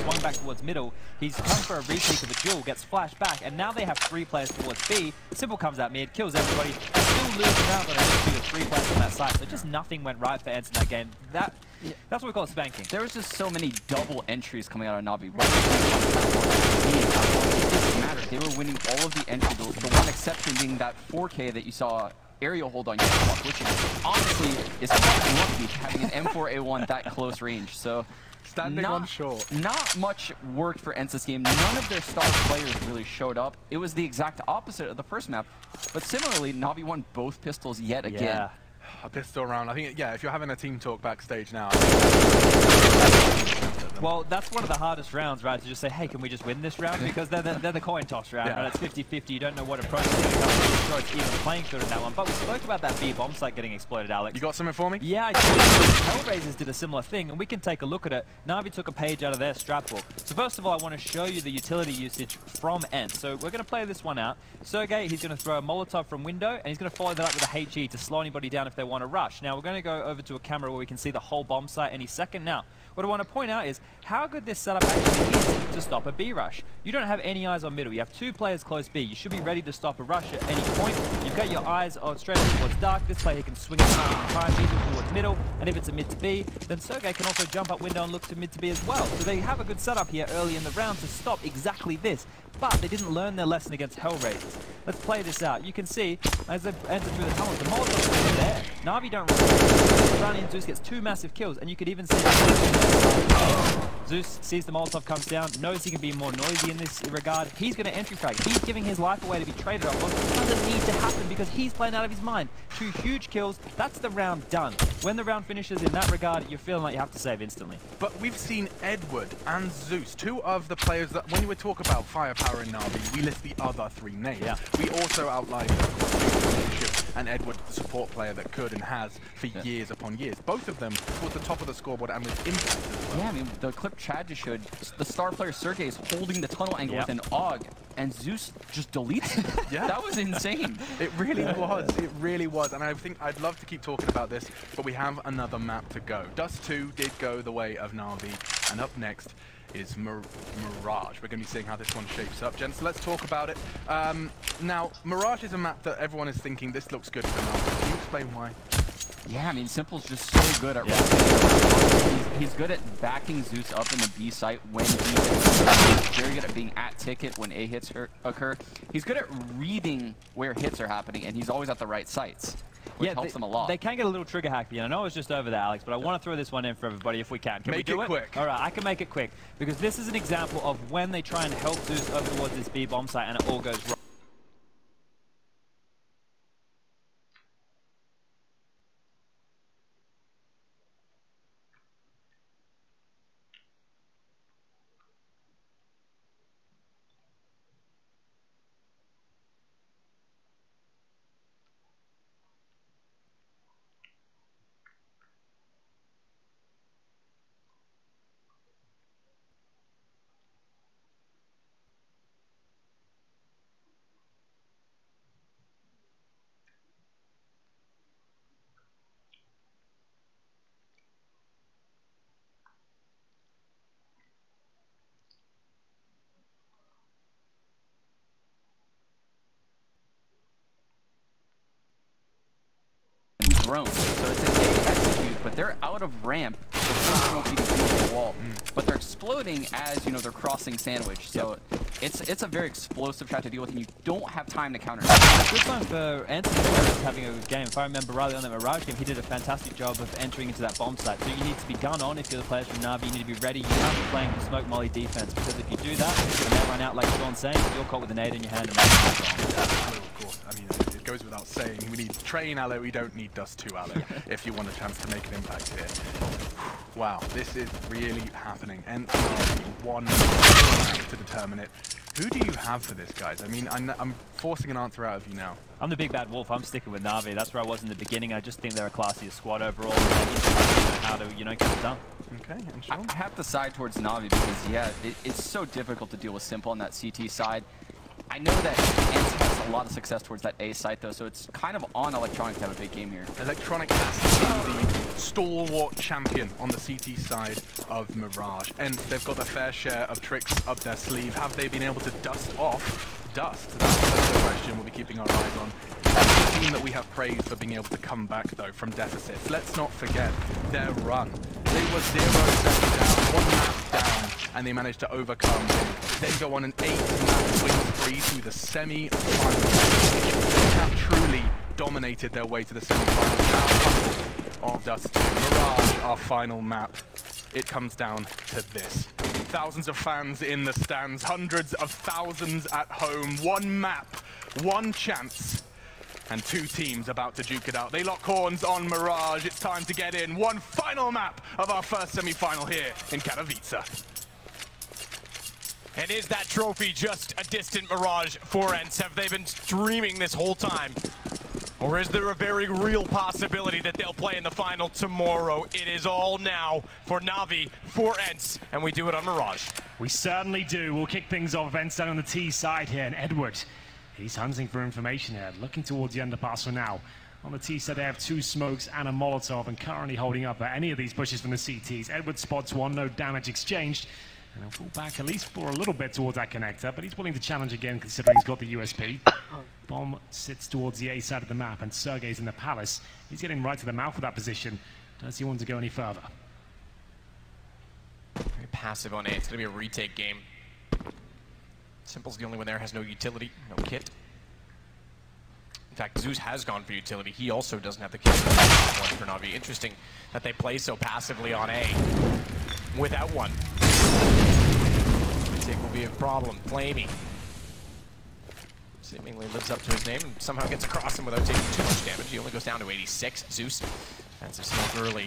swung back towards middle. He's come for a repeat of a duel, gets flashed back, and now they have 3 players towards B. Simple comes out mid, kills everybody. They still lose the round on a midfield of 3 players on that side. So just nothing went right for Ents in that game. That's what we call it spanking. There was just so many double entries coming out of Na'Vi. It didn't matter. They were winning all of the entries. The one exception being that 4K that you saw aerial hold on Yellow, which honestly is quite lucky having an M4A1 that close range. So standing on short. Not much worked for Ents this game. None of their star players really showed up. It was the exact opposite of the first map. But similarly, Na'Vi won both pistols yet again. Yeah. A pistol round. I think, yeah, if you're having a team talk backstage now. Well, that's one of the hardest rounds, right? To just say, hey, can we just win this round? Because they're the coin toss round, and it's 50-50. You don't know what approach is going to come from. Sure, it's even playing field in that one. But we spoke about that B bomb site getting exploded, Alex. You got something for me? Yeah, I did. Hellraisers did a similar thing, and we can take a look at it. Na'Vi took a page out of their strat book. So first of all, I want to show you the utility usage from Ents. So we're going to play this one out. Sergey, he's going to throw a Molotov from window, and he's going to follow that up with a HE to slow anybody down if they want to rush. Now, we're going to go over to a camera where we can see the whole bomb site any second. Now, what I want to point out is how good this setup actually is to stop a B rush. You don't have any eyes on middle. You have 2 players close B. You should be ready to stop a rush at any point. You've got your eyes on straight towards dark. This player can swing it time towards middle. And if it's a mid to B, then Sergey can also jump up window and look to mid to B as well. So they have a good setup here early in the round to stop exactly this. But they didn't learn their lesson against Hellraisers. Let's play this out. You can see, as they enter through the tunnels, the Molotov is there. Na'Vi don't run in. Zeus gets 2 massive kills, and you could even see Zeus sees the Molotov comes down, knows he can be more noisy in this regard. He's going to entry frag. He's giving his life away to be traded off. Well, it doesn't need to happen because he's playing out of his mind. 2 huge kills. That's the round done. When the round finishes in that regard, you're feeling like you have to save instantly. But we've seen Edward and Zeus, 2 of the players that, when we talk about firepower in Na'Vi, we list the other 3 names. Yeah. We also outlined and Edward, the support player that could and has for years upon years. Both of them towards the top of the scoreboard and with impact as well. Yeah, I mean, the clip Chad just showed, the star player Sergey is holding the tunnel angle with an AUG, and Zeus just deletes it. Yeah. That was insane. It really was. It really was. And I think I'd love to keep talking about this, but we have another map to go. Dust 2 did go the way of Na'Vi, and up next is Mirage. We're going to be seeing how this one shapes up, gents. So let's talk about it. Now, Mirage is a map that everyone is thinking this looks good for Na'Vi. Can you explain why? Yeah, I mean, Simple's just so good at he's good at backing Zeus up in the B site when he hits. He's very good at being at ticket when A hits occur. He's good at reading where hits are happening, and he's always at the right sites, which helps them a lot. They can get a little trigger happy, and I know it's just over there, Alex, but I want to throw this one in for everybody if we can. Can we do it? Quick. All right, I can make it quick, because this is an example of when they try and help Zeus over towards this B bomb site, and it all goes wrong. drones. So it's an A execute, but they're out of ramp. So won't be the wall, but they're exploding as they're crossing sandwich. So it's a very explosive shot to deal with, and you don't have time to counter. Good time for Anthony having a good game. If I remember rightly on that Mirage game, he did a fantastic job of entering into that bomb site. So you need to be gun on if you're the players from Na'Vi. You need to be ready. You can't be playing the smoke molly defense, because if you do that and they run out like Sean's saying, you're caught with a nade in your hand and Of course. I mean, it goes without saying. We need Train Allo, we don't need Dust 2 Allo if you want a chance to make an impact here. Wow, this is really happening. And one to determine it. Who do you have for this, guys? I mean, I'm forcing an answer out of you now. I'm the big bad wolf. I'm sticking with Na'Vi. That's where I was in the beginning. I just think they're a classier squad overall. How to, get it done. Okay, and Sean? I have to side towards Na'Vi because, yeah, it's so difficult to deal with Simple on that CT side. I know that Ants has a lot of success towards that A site, though, so it's kind of on Electronic to have a big game here. Electronic has to be the stalwart champion on the CT side of Mirage, and they've got a fair share of tricks up their sleeve. Have they been able to dust off Dust? That's the question we'll be keeping our eyes on. That's the team that we have praised for being able to come back, though, from deficits. Let's not forget their run. They were 0-7 down, 1 map down, and they managed to overcome. Then go on an 8-map win spree to the semi-finals. They have truly dominated their way to the semi-finals. Of Dust 2. Mirage, our final map. It comes down to this. Thousands of fans in the stands, hundreds of thousands at home. One map, one chance, and 2 teams about to duke it out. They lock horns on Mirage. It's time to get in. One final map of our first semi-final here in Katowice. And is that trophy just a distant mirage for Ents? Have they been dreaming this whole time? Or is there a very real possibility that they'll play in the final tomorrow? It is all now for Na'Vi, for Ents, and we do it on Mirage. We certainly do. We'll kick things off. Ents down on the T side here, and Edward, he's hunting for information here, looking towards the underpass for now. On the T side, they have 2 smokes and a Molotov, and currently holding up at any of these pushes from the CTs. Edward spots one, no damage exchanged, and he'll fall back at least for a little bit towards that connector, but he's willing to challenge again considering he's got the USP. Bomb sits towards the A side of the map, and Sergey's in the Palace. He's getting right to the mouth of that position. Does he want to go any further? Very passive on A. It's going to be a retake game. Simple's the only one there, has no utility, no kit. In fact, Zeus has gone for utility. He also doesn't have the kit. One for Na'Vi. Interesting that they play so passively on A without one. Retake will be a problem. Flamey seemingly lives up to his name and somehow gets across him without taking too much damage. He only goes down to 86. Zeus, defensive smoke early.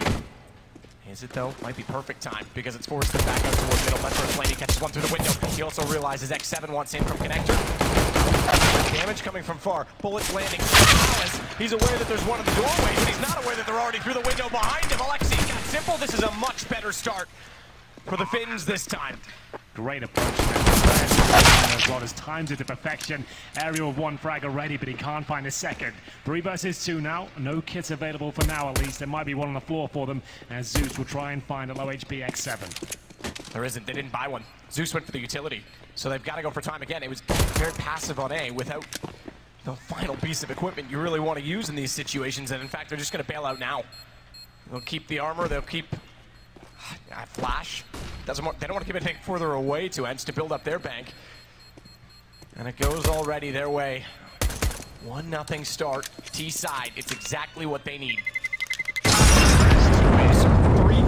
Is it though? Might be perfect time because it's forced them back out towards middle. That's where Flamey catches one through the window. He also realizes X7 wants in from connector. Damage coming from far. Bullets landing. He's aware that there's one in the doorway, but he's not aware that they're already through the window behind him. Alexei's got Simple. This is a much better start for the Finns this time. Great approach. As well as times it to perfection. Aerial 1 frag already, but he can't find a second. 3 versus 2 now. No kits available for now, at least. There might be one on the floor for them, as Zeus will try and find a low HP X7. There isn't. They didn't buy one. Zeus went for the utility, so they've got to go for time again. It was very passive on A without the final piece of equipment you really want to use in these situations, and in fact, they're just going to bail out now. They'll keep the armor. They'll keep flash. They don't want to give anything further away to Ents to build up their bank. And it goes already their way. 1-0 start. T side. It's exactly what they need. 3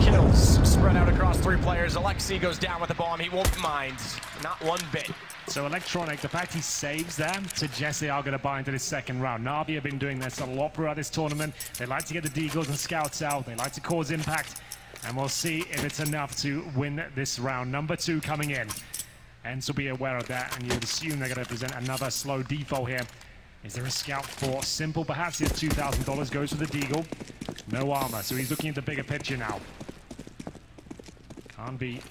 kills spread out across 3 players. Alexei goes down with the bomb. He won't mind. Not one bit. So Electronic, the fact he saves them suggests they are going to buy into this second round. Na'Vi have been doing this a lot throughout this tournament. They like to get the Deagles and Scouts out. They like to cause impact. And we'll see if it's enough to win this round. Number 2 coming in. Ents will be aware of that, and you would assume they're going to present another slow default here. Is there a scout for Simple? Perhaps his $2,000 goes for the Deagle. No armor, so he's looking at the bigger picture now. Can't be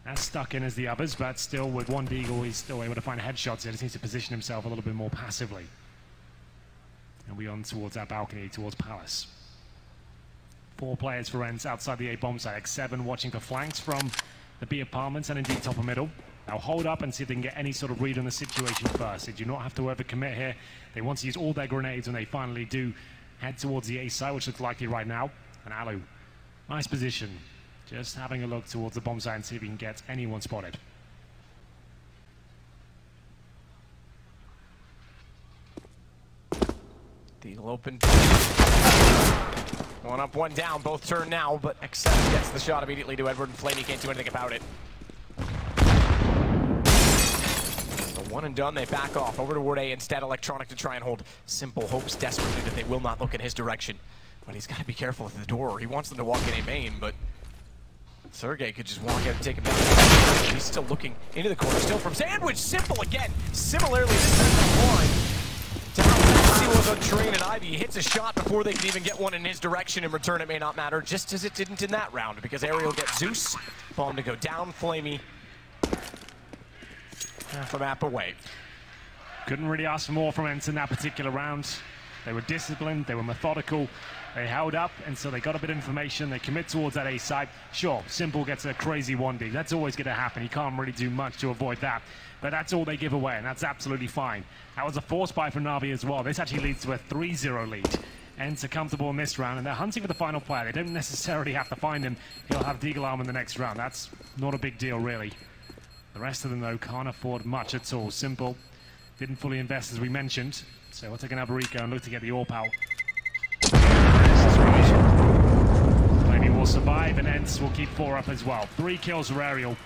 as stuck in as the others, but still with 1 Deagle, he's still able to find headshots. He just needs to position himself a little bit more passively. And we on towards that balcony, towards Palace. 4 players for Ents outside the A bomb site. X7 watching for flanks from the B apartments and indeed top of middle. They'll hold up and see if they can get any sort of read on the situation first. They do not have to overcommit here. They want to use all their grenades when they finally do head towards the A side, which looks likely right now. And Alu, nice position. Just having a look towards the bomb site and see if he can get anyone spotted. Deal open. One up, one down, both turn now, but X7 gets the shot immediately to Edward, and Flamey can't do anything about it. The one and done, they back off over toward A instead. Electronic to try and hold. Simple hopes desperately that they will not look in his direction. But he's got to be careful at the door. He wants them to walk in A main, but Sergey could just walk out and take him down. He's still looking into the corner, still from Sandwich. Simple again. Similarly, this time line to how fast he was on Train and Ivy. He hits a shot before they can even get one in his direction. In return, it may not matter, just as it didn't in that round, because Ariel gets Zeus. Bomb to go down, Flamey. Half a map away. Couldn't really ask for more from Ents in that particular round. They were disciplined, they were methodical, they held up, and so they got a bit of information. They commit towards that A side. Sure, Simple gets a crazy 1D. That's always going to happen. He can't really do much to avoid that. But that's all they give away, and that's absolutely fine. That was a force buy from Na'Vi as well. This actually leads to a 3-0 lead. Ents are comfortable in this round, and they're hunting for the final player. They don't necessarily have to find him. He'll have Deagle Arm in the next round. That's not a big deal, really. The rest of them, though, can't afford much at all. Simple didn't fully invest, as we mentioned. So we'll take another eco and look to get the AWP out. Maybe we'll survive, and Ents will keep 4 up as well. 3 kills for Ariel.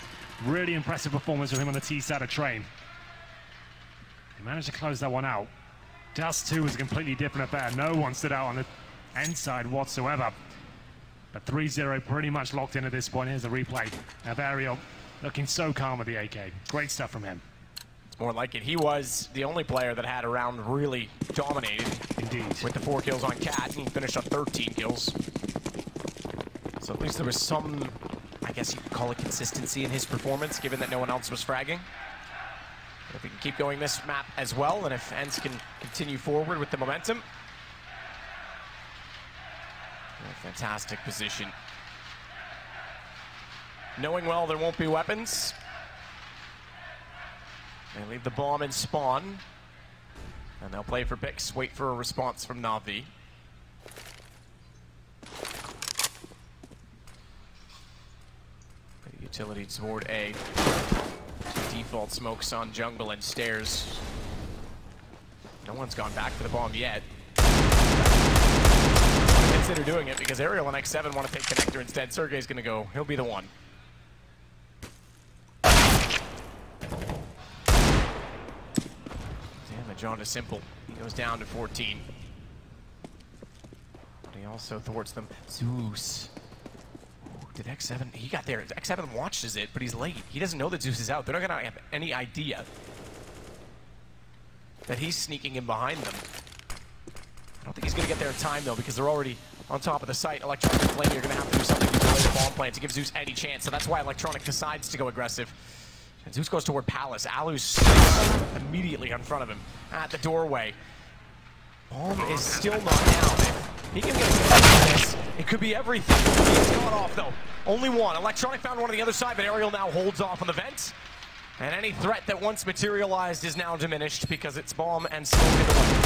Really impressive performance from him on the T side of Train. He managed to close that one out. Dust 2 was a completely different affair. No one stood out on the Ents side whatsoever. But 3-0 pretty much locked in at this point. Here's a replay of Ariel looking so calm with the AK. Great stuff from him. More like it. He was the only player that had a round really dominated. Indeed. With the 4 kills on Cat, and he finished on 13 kills. So at least there was some, I guess you could call it consistency in his performance, given that no one else was fragging. If we can keep going this map as well, and if Ents can continue forward with the momentum. A fantastic position. Knowing well there won't be weapons. They leave the bomb in spawn, and they'll play for picks, wait for a response from Na'Vi. The utility toward A. Default smokes on jungle and stairs. No one's gone back for the bomb yet. Consider doing it because Ariel and X7 want to take connector instead. Sergey's going to go. He'll be the one. John is Simple. He goes down to 14. But he also thwarts them. Zeus. Ooh, did X7... He got there. X7 watches it, but he's late. He doesn't know that Zeus is out. They're not going to have any idea that he's sneaking in behind them. I don't think he's going to get there in time, though, because they're already on top of the site. Electronic and Flamey are going to have to do something to delay the bomb plan to give Zeus any chance. So that's why Electronic decides to go aggressive. And Zeus goes toward Palace. Alu's immediately in front of him at the doorway. Bomb is still not down. He can get this. It could be everything. He's gone off, though. Only one. Electronic found one on the other side, but Ariel now holds off on the vent. And any threat that once materialized is now diminished because it's bomb and smoke in the way.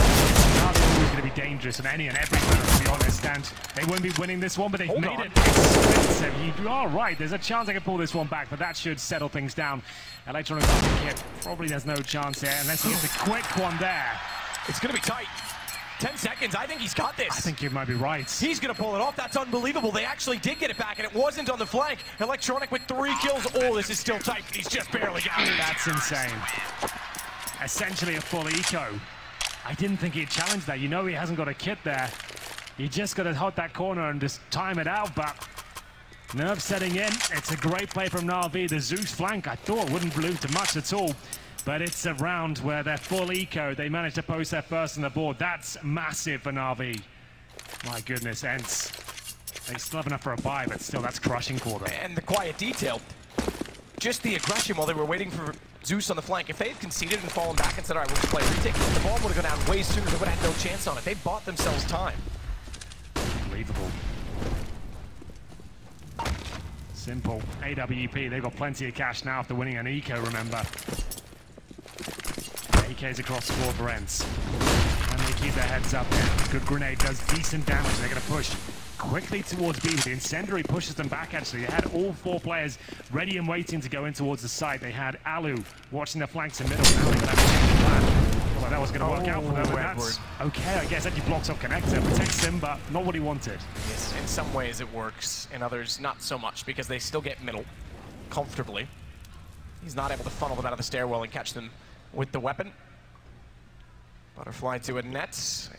Now they're always going to be dangerous in any and every round, to be honest, and they won't be winning this one, but they've made it expensive. You are right, there's a chance I can pull this one back, but that should settle things down. Electronic off the kit, probably there's no chance there, unless he gets a quick one there. It's going to be tight. 10 seconds, I think he's got this. I think you might be right. He's going to pull it off. That's unbelievable. They actually did get it back, and it wasn't on the flank. Electronic with 3 kills. Oh, this is still tight, but he's just barely got it. That's insane. Essentially a full eco. I didn't think he'd challenge that. You know he hasn't got a kit there. You just got to hold that corner and just time it out, but nerve setting in. It's a great play from Na'Vi. The Zeus flank, I thought, wouldn't bloom to much at all. But it's a round where they're full eco. They managed to post their first on the board. That's massive for Na'Vi. My goodness, Ents. They still have enough for a buy, but still, that's crushing for them. And the quiet detail. Just the aggression while they were waiting for Zeus on the flank. If they had conceded and fallen back and said, all right, we'll just play retake, the ball would have gone down way sooner. They would have had no chance on it. They bought themselves time. Unbelievable. Simple. AWP, they've got plenty of cash now after winning an eco, remember. AK's across the board for Ents. And They keep their heads up here. Good grenade does decent damage. They're going to push quickly towards B. The incendiary pushes them back, actually. They had all 4 players ready and waiting to go in towards the site. They had Alu watching the flanks in middle. Now they're going to have to change the plan. Well, that was going to work out for them, but that's okay. I guess that he blocks off connector, protects him, but not what he wanted. Yes, in some ways it works, in others not so much, because they still get middle comfortably. He's not able to funnel them out of the stairwell and catch them with the weapon. Butterfly to a net.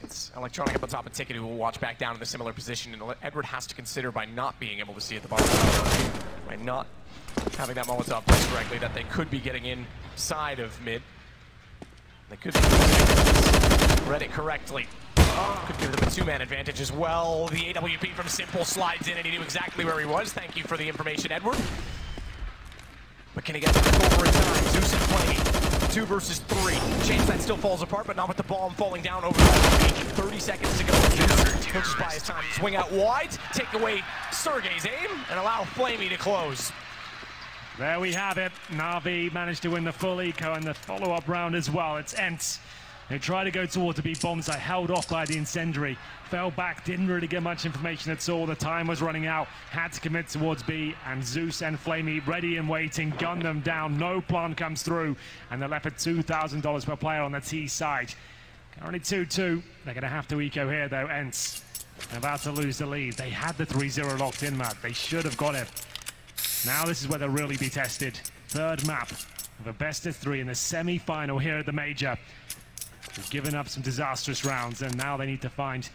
It's Electronic up on top of Ticket, who will watch back down in a similar position. And Edward has to consider, by not being able to see at the bottom, by not having that Molotov placed correctly, that they could be getting inside of mid. They could be read it correctly. Could give them a 2-man advantage as well. The AWP from Simple slides in, and he knew exactly where he was. Thank you for the information, Edward. But can he get the over in time? Zeus and Flamey, 2 versus 3. Chance that still falls apart, but not with the bomb falling down over the beach. 30 seconds to go. Zeus, he'll just buy his time. Swing out wide, take away Sergey's aim, and allow Flamey to close. There we have it. Na'Vi managed to win the full eco and the follow-up round as well. It's Ents. They tried to go towards the B bombs. I held off by the incendiary. Fell back, didn't really get much information at all. The time was running out. Had to commit towards B, and Zeus and Flamey ready and waiting. Gunned them down. No plan comes through, and they're left at $2,000 per player on the T side. Currently 2-2. They're going to have to eco here, though. Ents about to lose the lead. They had the 3-0 locked in, Matt. They should have got it. Now this is where they'll really be tested. Third map of a best of 3 in the semi-final here at the Major. They've given up some disastrous rounds, and now they need to find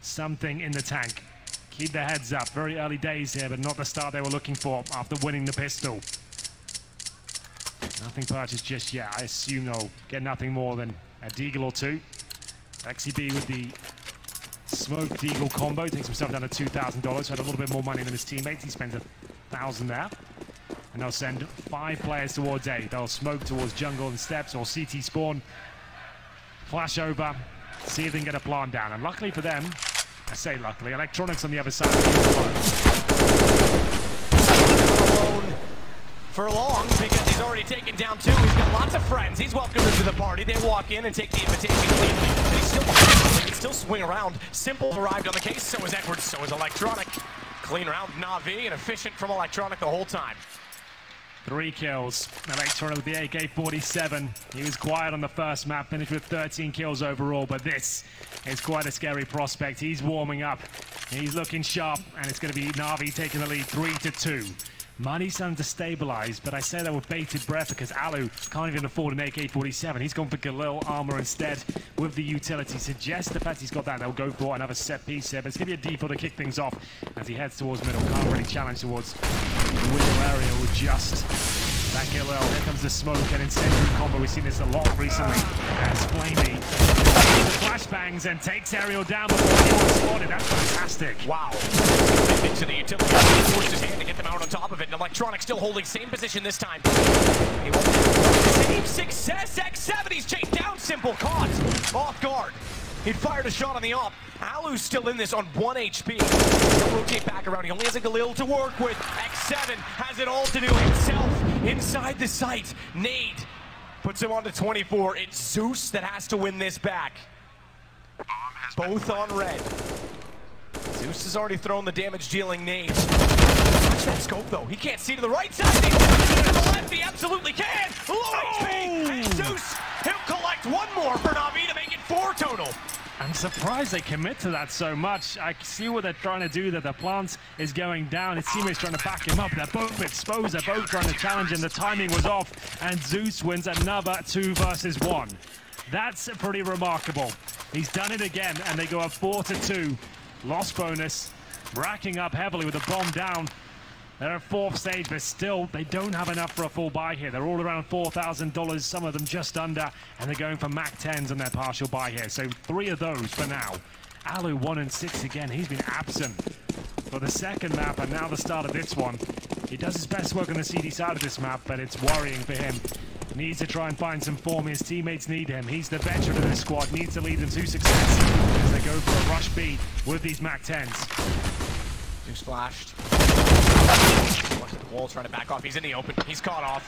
something in the tank. Keep their heads up. Very early days here, but not the start they were looking for after winning the pistol. Nothing purchased just yet. I assume they'll get nothing more than a Deagle or 2. XCB with the smoke Deagle combo takes himself down to $2,000. Had a little bit more money than his teammates. He spends $1,000 there. And they'll send 5 players towards A. They'll smoke towards jungle and steps or CT spawn. Flash over, see if they can get a plant down. And luckily for them, I say luckily, Electronics on the other side. Alone for long, because he's already taken down 2. He's got lots of friends. He's welcomed into the party. They walk in and take the invitation cleanly. But he's still he can still swing around. Simple arrived on the case. So is Edwards. So is Electronic. Clean round, Na'Vi, and efficient from Electronic the whole time. 3 kills. Electronic with the AK-47. He was quiet on the first map, finished with 13 kills overall, but this is quite a scary prospect. He's warming up. He's looking sharp, and it's going to be Na'Vi taking the lead 3-2. Money's starting to stabilize, but I say that with bated breath because Alu can't even afford an AK-47. He's gone for Galil armor instead with the utility. Suggests the fact he's got that, they'll go for another set piece here, but it's going to be a default to kick things off as he heads towards middle. Can't really challenge towards the window area with just that Galil. Here comes the smoke and incendiary combo. We've seen this a lot recently as Flamey flashbangs and takes Aerial down before anyone spotted. That's fantastic. Wow. Into the utility. He forced his hand to get them out on top of it. And Electronic still holding same position this time. He won't have the same success. X7, he's chased down. Simple caught off guard. He fired a shot on the op. Alu's still in this on 1 HP. He'll rotate back around. He only has a Galil to work with. X7 has it all to do himself inside the site. Nade puts him on to 24. It's Zeus that has to win this back. Both on red. Zeus has already thrown the damage-dealing nade. Watch that scope, though. He can't see to the right side. He's to the left. He absolutely can. Low HP. And Zeus, he'll collect 1 more for Na'Vi to make it 4 total. I'm surprised they commit to that so much. I see what they're trying to do, that the plant is going down. His teammates trying to back him up. They're both exposed. They're both trying to challenge him. The timing was off, and Zeus wins another 2 versus 1. That's pretty remarkable. He's done it again, and they go up 4-2. Lost bonus, racking up heavily with the bomb down. They're at 4th stage, but still, they don't have enough for a full buy here. They're all around $4,000, some of them just under, and they're going for Mac 10s on their partial buy here. So 3 of those for now. Alu 1 and 6 again. He's been absent for the second map, and now the start of this one. He does his best work on the CD side of this map, but it's worrying for him. Needs to try and find some form. His teammates need him. He's the veteran of this squad. Needs to lead them to success as they go for a rush B with these Mac 10s. Two splashed. Watch the wall trying to back off. He's in the open. He's caught off.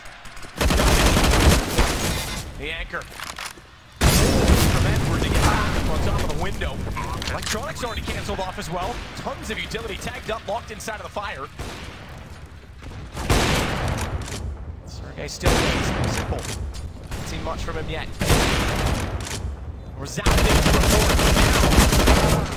The anchor. From Edward to get on top of the window. Electronics already canceled off as well. Tons of utility tagged up, locked inside of the fire. Sergey still wins. Simple. Haven't seen much from him yet. Resounding report.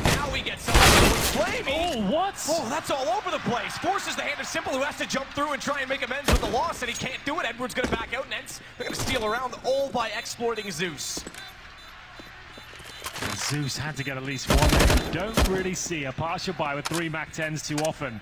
Now we get something with Flamey. Oh, what? Oh, that's all over the place. Forces the hand of Simple, who has to jump through and try and make amends with the loss, and he can't do it. Edward's going to back out, and Ents, they're going to steal around, all by exploiting Zeus. And Zeus had to get at least one. Don't really see a partial buy with 3 MAC-10s too often,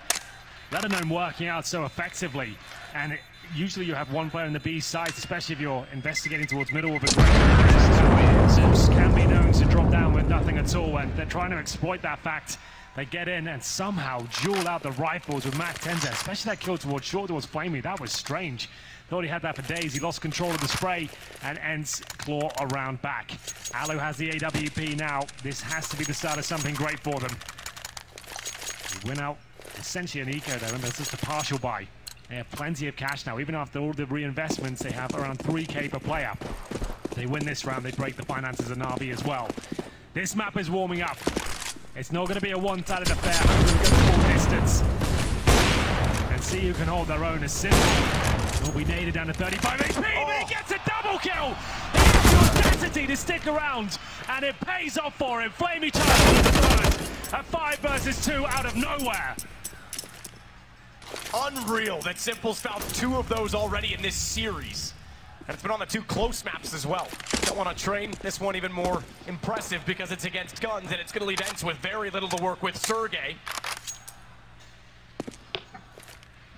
let alone working out so effectively. And usually you have one player in the B side, especially if you're investigating towards middle of a grid. Zeus can be known to drop down with nothing at all, and they're trying to exploit that fact. They get in and somehow duel out the rifles with MAC-10s there, especially that kill towards short towards Flamey. That was strange. Thought he had that for days. He lost control of the spray and ends claw around back. Alu has the AWP now. This has to be the start of something great for them. They win out essentially an eco there. Remember, this is the partial buy. They have plenty of cash now. Even after all the reinvestments, they have around 3K per player. They win this round, they break the finances of Na'Vi as well. This map is warming up. It's not going to be a one-sided affair. We're going to full distance. And see who can hold their own as Simple. Will be naded down to 35 HP, but he gets a double kill! He has the audacity to stick around, and it pays off for him. Flamey charges in the third. A 5 versus 2 out of nowhere. Unreal that Simple's found 2 of those already in this series. And it's been on the 2 close maps as well. Don't want to train this one even more impressive because it's against guns, and it's going to leave Ents with very little to work with. Sergey,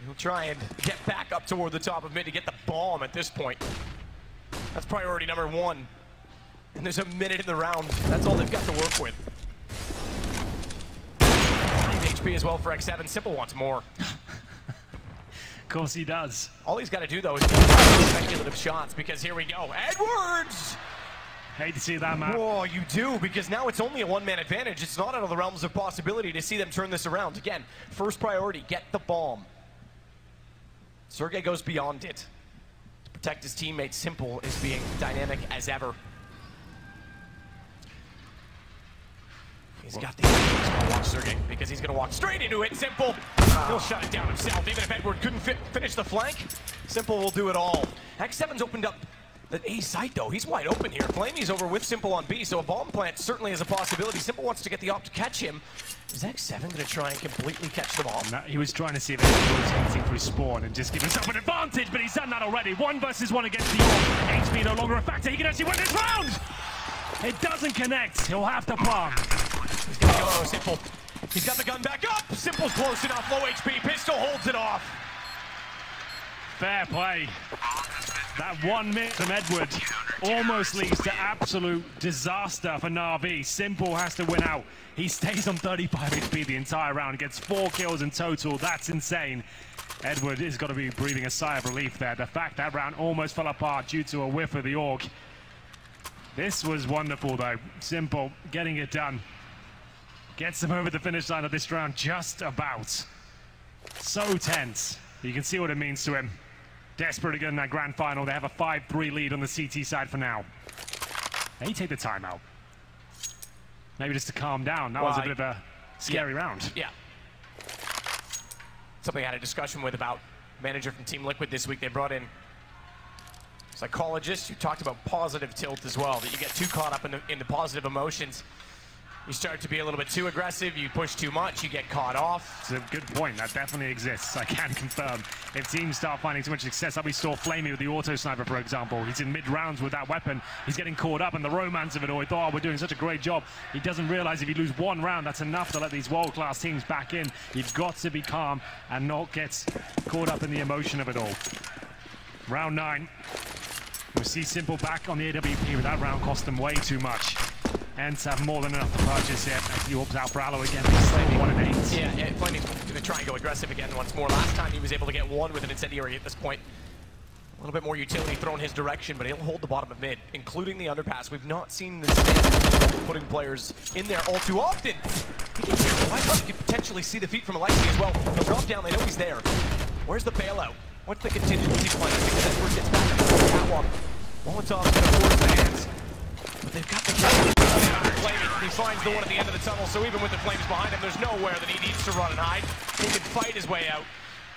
he'll try and get back up toward the top of mid to get the bomb at this point. That's priority number 1. And there's a minute in the round. That's all they've got to work with. 5 HP as well for X7. Simple wants more. Of course he does. All he's got to do, though, is get speculative shots, because here we go. Edwards! Hate to see that, man. Oh, you do, because now it's only a 1-man advantage. It's not out of the realms of possibility to see them turn this around. Again, first priority, get the bomb. Sergey goes beyond it. To protect his teammates, Simple is being dynamic as ever. He's got the watch Sergey, because he's going to walk straight into it. Simple, he'll shut it down himself. Even if Edward couldn't finish the flank, Simple will do it all. X7's opened up the A site, though. He's wide open here. Flamey's over with Simple on B, so a bomb plant certainly is a possibility. Simple wants to get the op to catch him. Is X7 going to try and completely catch them all? No, he was trying to see if he was rotating through spawn and just give himself an advantage, but he's done that already. 1 versus 1 against the orb. HP no longer a factor. He can actually win this round! It doesn't connect. He'll have to plant. He's gonna go Simple. He's got the gun back up. Simple's close enough. Low HP. Pistol holds it off. Fair play. That 1 minute from Edward almost leads to absolute disaster for Na'Vi. Simple has to win out. He stays on 35 HP the entire round. Gets 4 kills in total. That's insane. Edward has got to be breathing a sigh of relief there. The fact that round almost fell apart due to a whiff of the AUG. This was wonderful, though. Simple getting it done. Gets them over the finish line of this round just about. So tense. You can see what it means to him. Desperate to get in that grand final. They have a 5-3 lead on the CT side for now. They take the timeout. Maybe just to calm down. That was a bit of a scary round. Yeah. Something I had a discussion with about manager from Team Liquid this week. They brought in psychologists who talked about positive tilt as well, that you get too caught up in the positive emotions. You start to be a little bit too aggressive, you push too much, you get caught off. It's a good point, that definitely exists, I can confirm. If teams start finding too much success, like we saw Flamey with the auto sniper, for example. He's in mid-rounds with that weapon, he's getting caught up in the romance of it all. He thought, oh, we're doing such a great job. He doesn't realize if you lose 1 round, that's enough to let these world-class teams back in. You've got to be calm and not get caught up in the emotion of it all. Round 9. We'll see Simple back on the AWP, but that round cost them way too much. Ents have more than enough to purchase here. As he opts out for Alu again, he's slaving 1 and 8. Yeah, Flamey's going to try and go aggressive again once more. Last time he was able to get 1 with an incendiary at this point. A little bit more utility thrown his direction, but he'll hold the bottom of mid, including the underpass. We've not seen this putting players in there all too often. You could potentially see the feet from Alexi as well. He'll drop down, they know he's there. Where's the bailout? What's the contingency plan? Because Edward gets back on the catwalk. Molotov's going to force the hands. But they've got the Flamey. He finds the one at the end of the tunnel, so even with the flames behind him, there's nowhere that he needs to run and hide. He can fight his way out,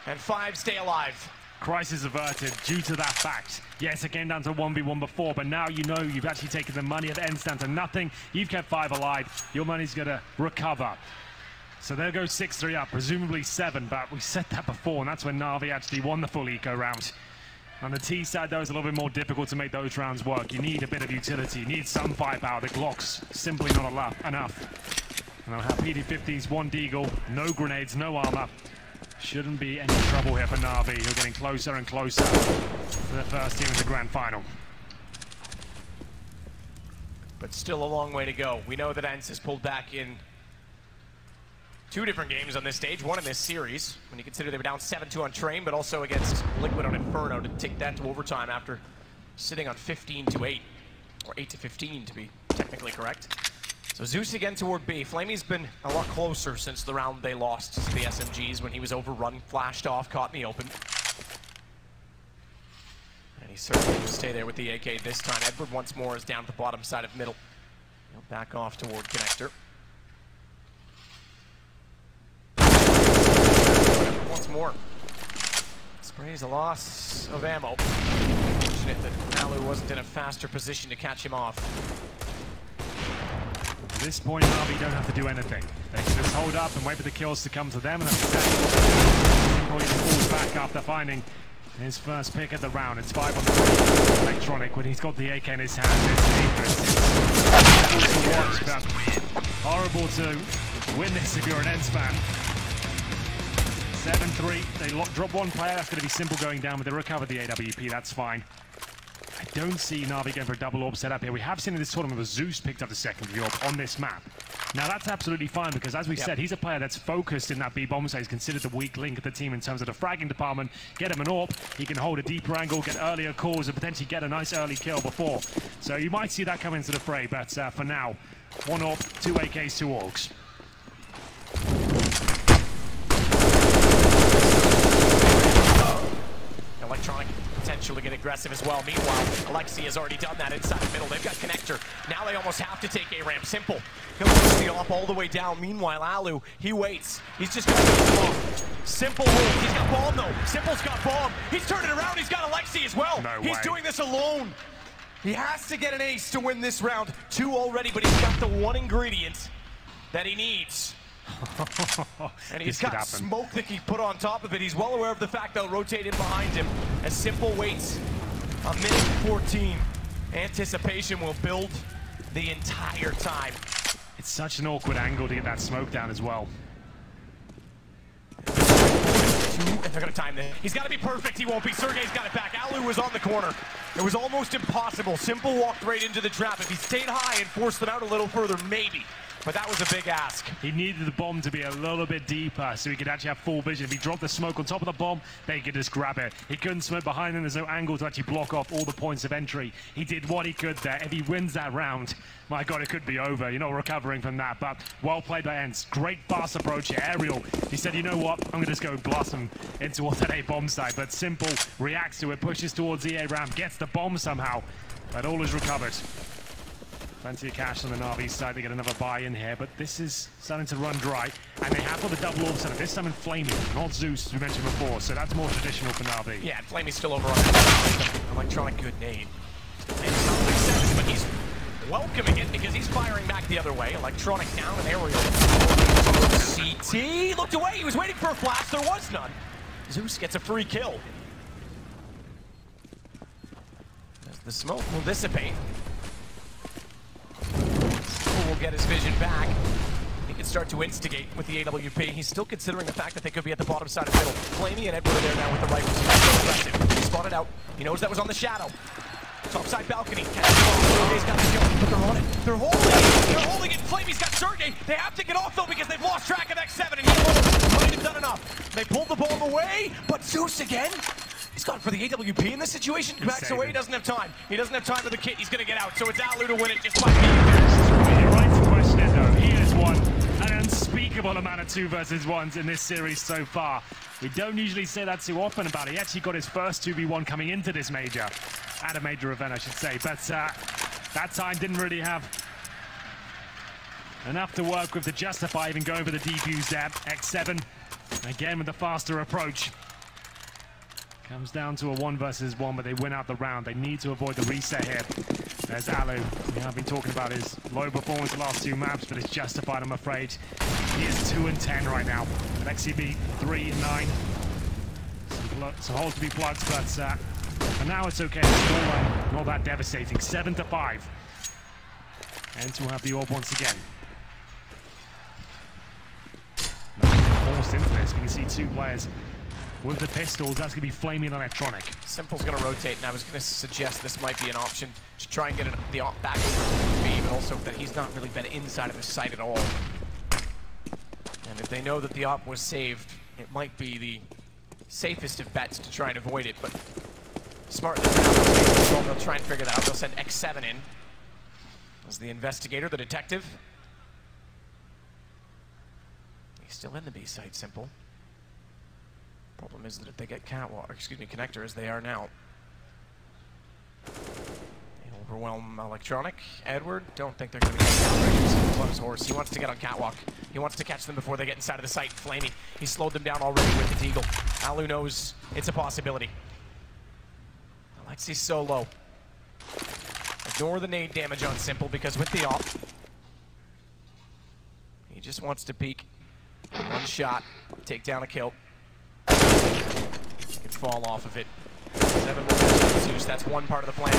and 5 stay alive. Crisis averted due to that fact. Yes, it came down to 1v1 before, but now you know you've actually taken the money at the end stand to nothing. You've kept 5 alive. Your money's gonna recover. So there goes 6-3 up, presumably 7, but we said that before, and that's when Na'Vi actually won the full eco round. On the T side, though, it's a little bit more difficult to make those rounds work. You need a bit of utility, you need some firepower. The Glock's simply not enough. And I'll have PD-50s, 1 Deagle, no grenades, no armor. Shouldn't be any trouble here for Na'Vi, who are getting closer and closer to the first team in the grand final. But still a long way to go. We know that ENCE has pulled back in 2 different games on this stage, 1 in this series, when you consider they were down 7-2 on Train, but also against Liquid on Inferno to take that to overtime after sitting on 15-8, or 8-15 to be technically correct. So Zeus again toward B. Flamey's been a lot closer since the round they lost to the SMGs when he was overrun, flashed off, caught in the open. And he certainly will stay there with the AK this time. Edward once more is down at the bottom side of middle. He'll back off toward connector. Once more. Sprays a loss of ammo. Fortunate that Alu wasn't in a faster position to catch him off. At this point, Na'Vi don't have to do anything. They can just hold up and wait for the kills to come to them, and that's exactly what he falls back after finding his first pick of the round. It's 5 on 3. Electronic, when he's got the AK in his hand, it's dangerous. It's to watch, but horrible to win this if you're an ENCE fan. 7-3, they drop 1 player, that's going to be Simple going down, but they recover the AWP, that's fine. I don't see Na'Vi going for a double orb setup here. We have seen in this tournament where Zeus picked up the secondary orb on this map. Now that's absolutely fine because, as we said, he's a player that's focused in that B bomb site. He's considered the weak link of the team in terms of the fragging department. Get him an orb, he can hold a deeper angle, get earlier calls, and potentially get a nice early kill before. So you might see that come into the fray, but for now, 1 orb, 2 AKs, 2 orgs. Electronic potential to get aggressive as well. Meanwhile, Alexi has already done that inside the middle. They've got connector. Now they almost have to take A-ramp. Simple. He'll push the op all the way down. Meanwhile, Alu, he waits. He's just got to get the bomb. Simple holds. He's got bomb though. Simple's got bomb. He's turning around. He's got Alexi as well. No He's way. doing this alone. He has to get an ace to win this round. 2 already, but he's got the 1 ingredient that he needs. And he's got smoke that he put on top of it. He's well aware of the fact they'll rotate in behind him. As Simple waits a minute 14. Anticipation will build the entire time. It's such an awkward angle to get that smoke down as well. And they're gonna time this. He's gotta be perfect, he won't be. Sergey's got it back. Alu was on the corner. It was almost impossible. Simple walked right into the trap. If he stayed high and forced them out a little further, maybe. But that was a big ask. He needed the bomb to be a little bit deeper so he could actually have full vision. If he dropped the smoke on top of the bomb, they could just grab it. He couldn't smoke behind him. There's no angle to actually block off all the points of entry. He did what he could there. If he wins that round, my God, it could be over. You're not recovering from that. But well played by ENCE. Great fast approach here. Aerial, he said, you know what? I'm going to just go blast him into what's that A-bomb site. But Simple reacts to it, pushes towards the A-ramp, gets the bomb somehow. But all is recovered. Plenty of cash on the Na'Vi side to get another buy in here, but this is starting to run dry. And they have got the double orb center, this time in Flamey, not Zeus, as we mentioned before, so that's more traditional for Na'Vi. Yeah, Flamey's still over on that. Electronic, good nade. And it's not like 7, but he's welcoming it because he's firing back the other way. Electronic down and aerial. CT looked away, he was waiting for a flash, there was none. Zeus gets a free kill. As the smoke will dissipate. Will get his vision back. He can start to instigate with the AWP. He's still considering the fact that they could be at the bottom side of the middle. Flamey and Edward are there now with the rifles. He's so aggressive. He spotted out. He knows that was on the shadow. Top side balcony. Sergey's got the kill, but they're on it. They're holding it. They're holding it. Flamey's got Sergey. They have to get off though because they've lost track of X7 and he might have done enough. They pulled the bomb away, but Zeus again. He's gone for the AWP in this situation. Backs away, he doesn't have time. He doesn't have time for the kit, he's gonna get out. So it's Alu to win it just by being You're right to question it though. He has won an unspeakable amount of 2 versus 1s in this series so far. We don't usually say that too often about it. He actually got his first 2v1 coming into this major. At a major event, I should say. But That time didn't really have enough to work with to justify even going for the defuse there. X7, again with the faster approach. Comes down to a 1 versus 1, but they win out the round. They need to avoid the reset here. There's Alu. We have been talking about his low performance the last 2 maps, but it's justified, I'm afraid. He is 2 and 10 right now. XCB 3 and 9. Some holes to be plugged, but for now it's okay. It's not that devastating. 7 to 5. And we'll have the orb once again. Forced into this. We can see 2 players with the pistols. That's going to be flaming electronic. Simple's going to rotate, and I was going to suggest this might be an option to try and get the op back over to B, but also that he's not really been inside of the site at all. And if they know that the op was saved, it might be the safest of bets to try and avoid it, but smart. They'll try and figure that out. They'll send X7 in as the investigator, the detective. He's still in the B site, Simple. Problem is that if they get connector as they are now, they overwhelm electronic. Edward, don't think they're going to get close horse. He wants to get on catwalk. He wants to catch them before they get inside of the site. Flamey, he slowed them down already with the Deagle. Alu knows it's a possibility. Alexi's so low. Ignore the nade damage on Simple because with the op, he just wants to peek. 1 shot, take down a kill. He can fall off of it. 7 more Zeus, that's 1 part of the plan.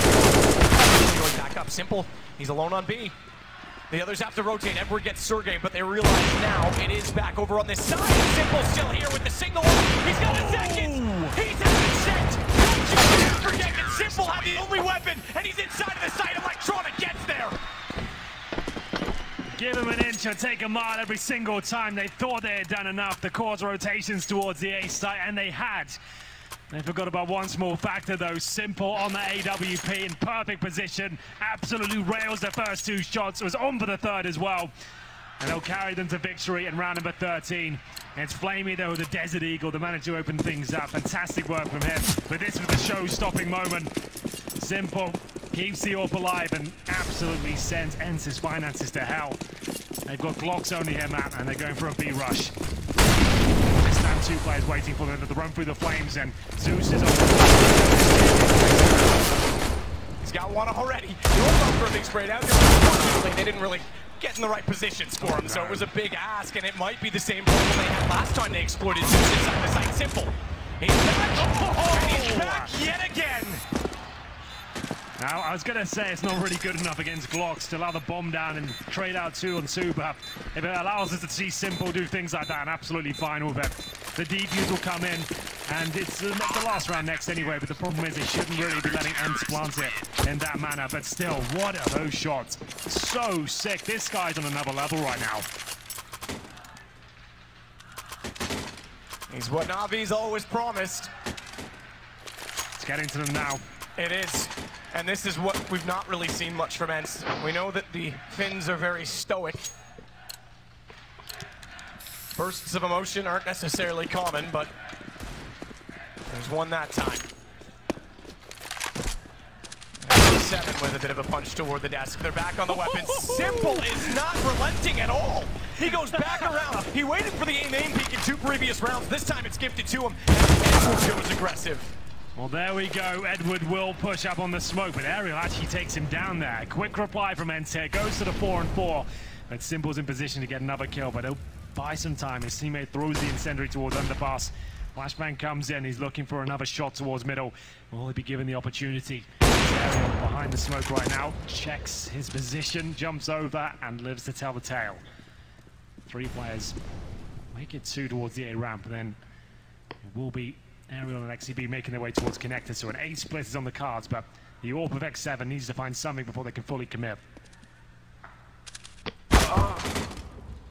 Going back up, Simple, he's alone on B. The others have to rotate. Edward gets Sergey, but they realize now it is back over on this side. Simple still here with the signal. He's got a second. He's having sent. Don't you forget that Simple have the only weapon, and he's inside of the site. Electronic gets there. Give him an inch or take a mile every single time. They thought they had done enough to cause rotations towards the A site, and they had. They forgot about one small factor, though. Simple on the AWP in perfect position. Absolutely rails the first 2 shots. It was on for the 3rd as well. And they'll carry them to victory in round number 13. And it's Flamey, though, the Desert Eagle, to manage to open things up. Fantastic work from him. But this was the show-stopping moment. Simple keeps the AWP alive and absolutely sends Ence's finances to hell. They've got Glocks only here, Matt, and they're going for a B rush. This time 2 players waiting for them to run through the flames, and Zeus is on. He's got 1 already. He was on for a big spray out. Unfortunately, they didn't really get in the right positions for him, so it was a big ask, and it might be the same problem they had last time they exploited Zeus inside the site. Simple. He's back. And he's back yet again. Now, I was going to say it's not really good enough against Glocks to allow the bomb down and trade out 2 on 2, but if it allows us to see Simple do things like that, I'm absolutely fine with it. The defuse will come in, and it's the last round next anyway, but the problem is they shouldn't really be letting Ents plant it in that manner, but still, what are those shots? So sick. This guy's on another level right now. He's what Navi's always promised. It's getting to them now. It is, and this is what we've not really seen much from Ents. We know that the Finns are very stoic. Bursts of emotion aren't necessarily common, but there's one that time. 7 with a bit of a punch toward the desk. They're back on the weapons. Simple is not relenting at all. He goes back around. He waited for the main peek in 2 previous rounds. This time it's gifted to him, and Edward goes aggressive. Well, there we go. Edward will push up on the smoke, but Ariel actually takes him down there. Quick reply from Ents here. Goes to the 4 and 4. But Simple's in position to get another kill, but he'll buy some time. His teammate throws the incendiary towards underpass. Flashbang comes in. He's looking for another shot towards middle. Will he be given the opportunity? Ariel behind the smoke right now. Checks his position, jumps over, and lives to tell the tale. 3 players make it 2 towards the A ramp, and then it will be Ariel and XCB making their way towards connector, so an A split is on the cards, but the AWP of X7 needs to find something before they can fully commit.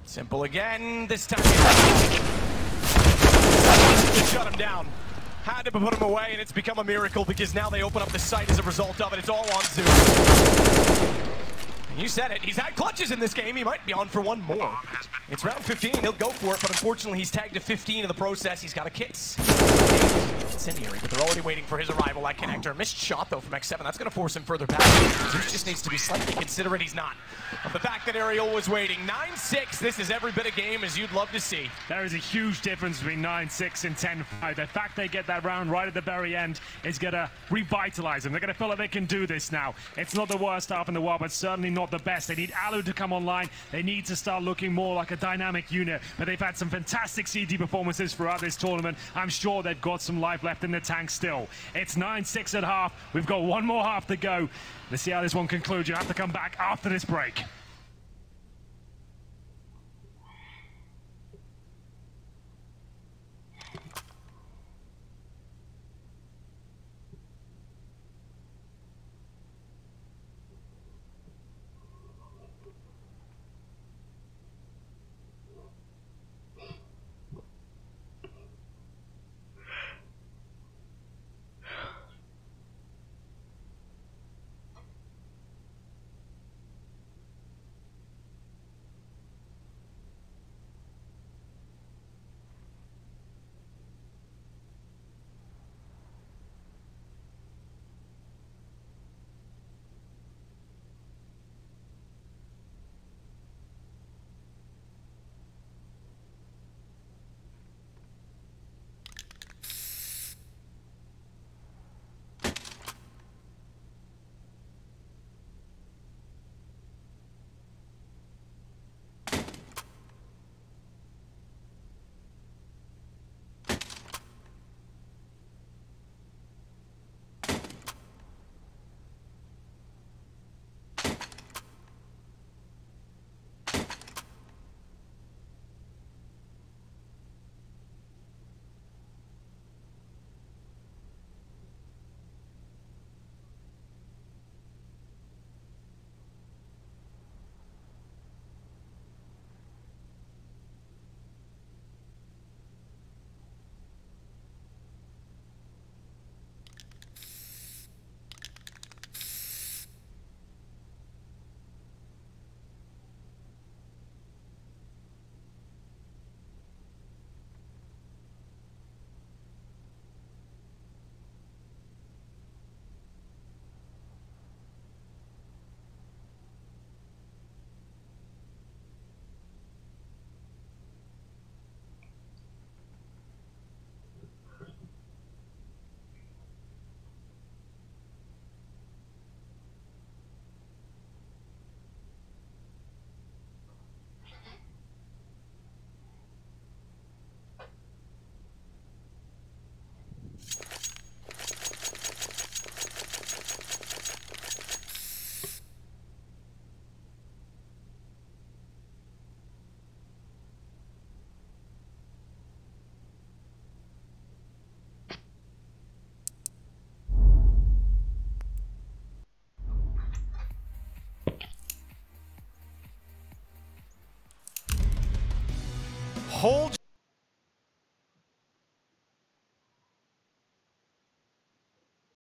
Simple again, this time. Just shut him down. Had to put him away, and it's become a miracle because now they open up the site as a result of it. It's all on Zeus. You said it. He's had clutches in this game. He might be on for 1 more. It's round 15. He'll go for it, but unfortunately he's tagged to 15 in the process. He's got a kit. incendiary, but they're already waiting for his arrival at connector. Missed shot though from X7. That's going to force him further back. Zeus just needs to be slightly considerate. He's not. Of the fact that Ariel was waiting. 9-6. This is every bit of game as you'd love to see. There is a huge difference between 9-6 and 10-5. The fact they get that round right at the very end is going to revitalize them. They're going to feel like they can do this now. It's not the worst half in the world, but certainly not the best. They need Alu to come online. They need to start looking more like a dynamic unit. But they've had some fantastic CT performances throughout this tournament. I'm sure they've got some life left in the tank still. It's 9-6 at half. We've got one more half to go. Let's see how this one concludes. You have to come back after this break. Hold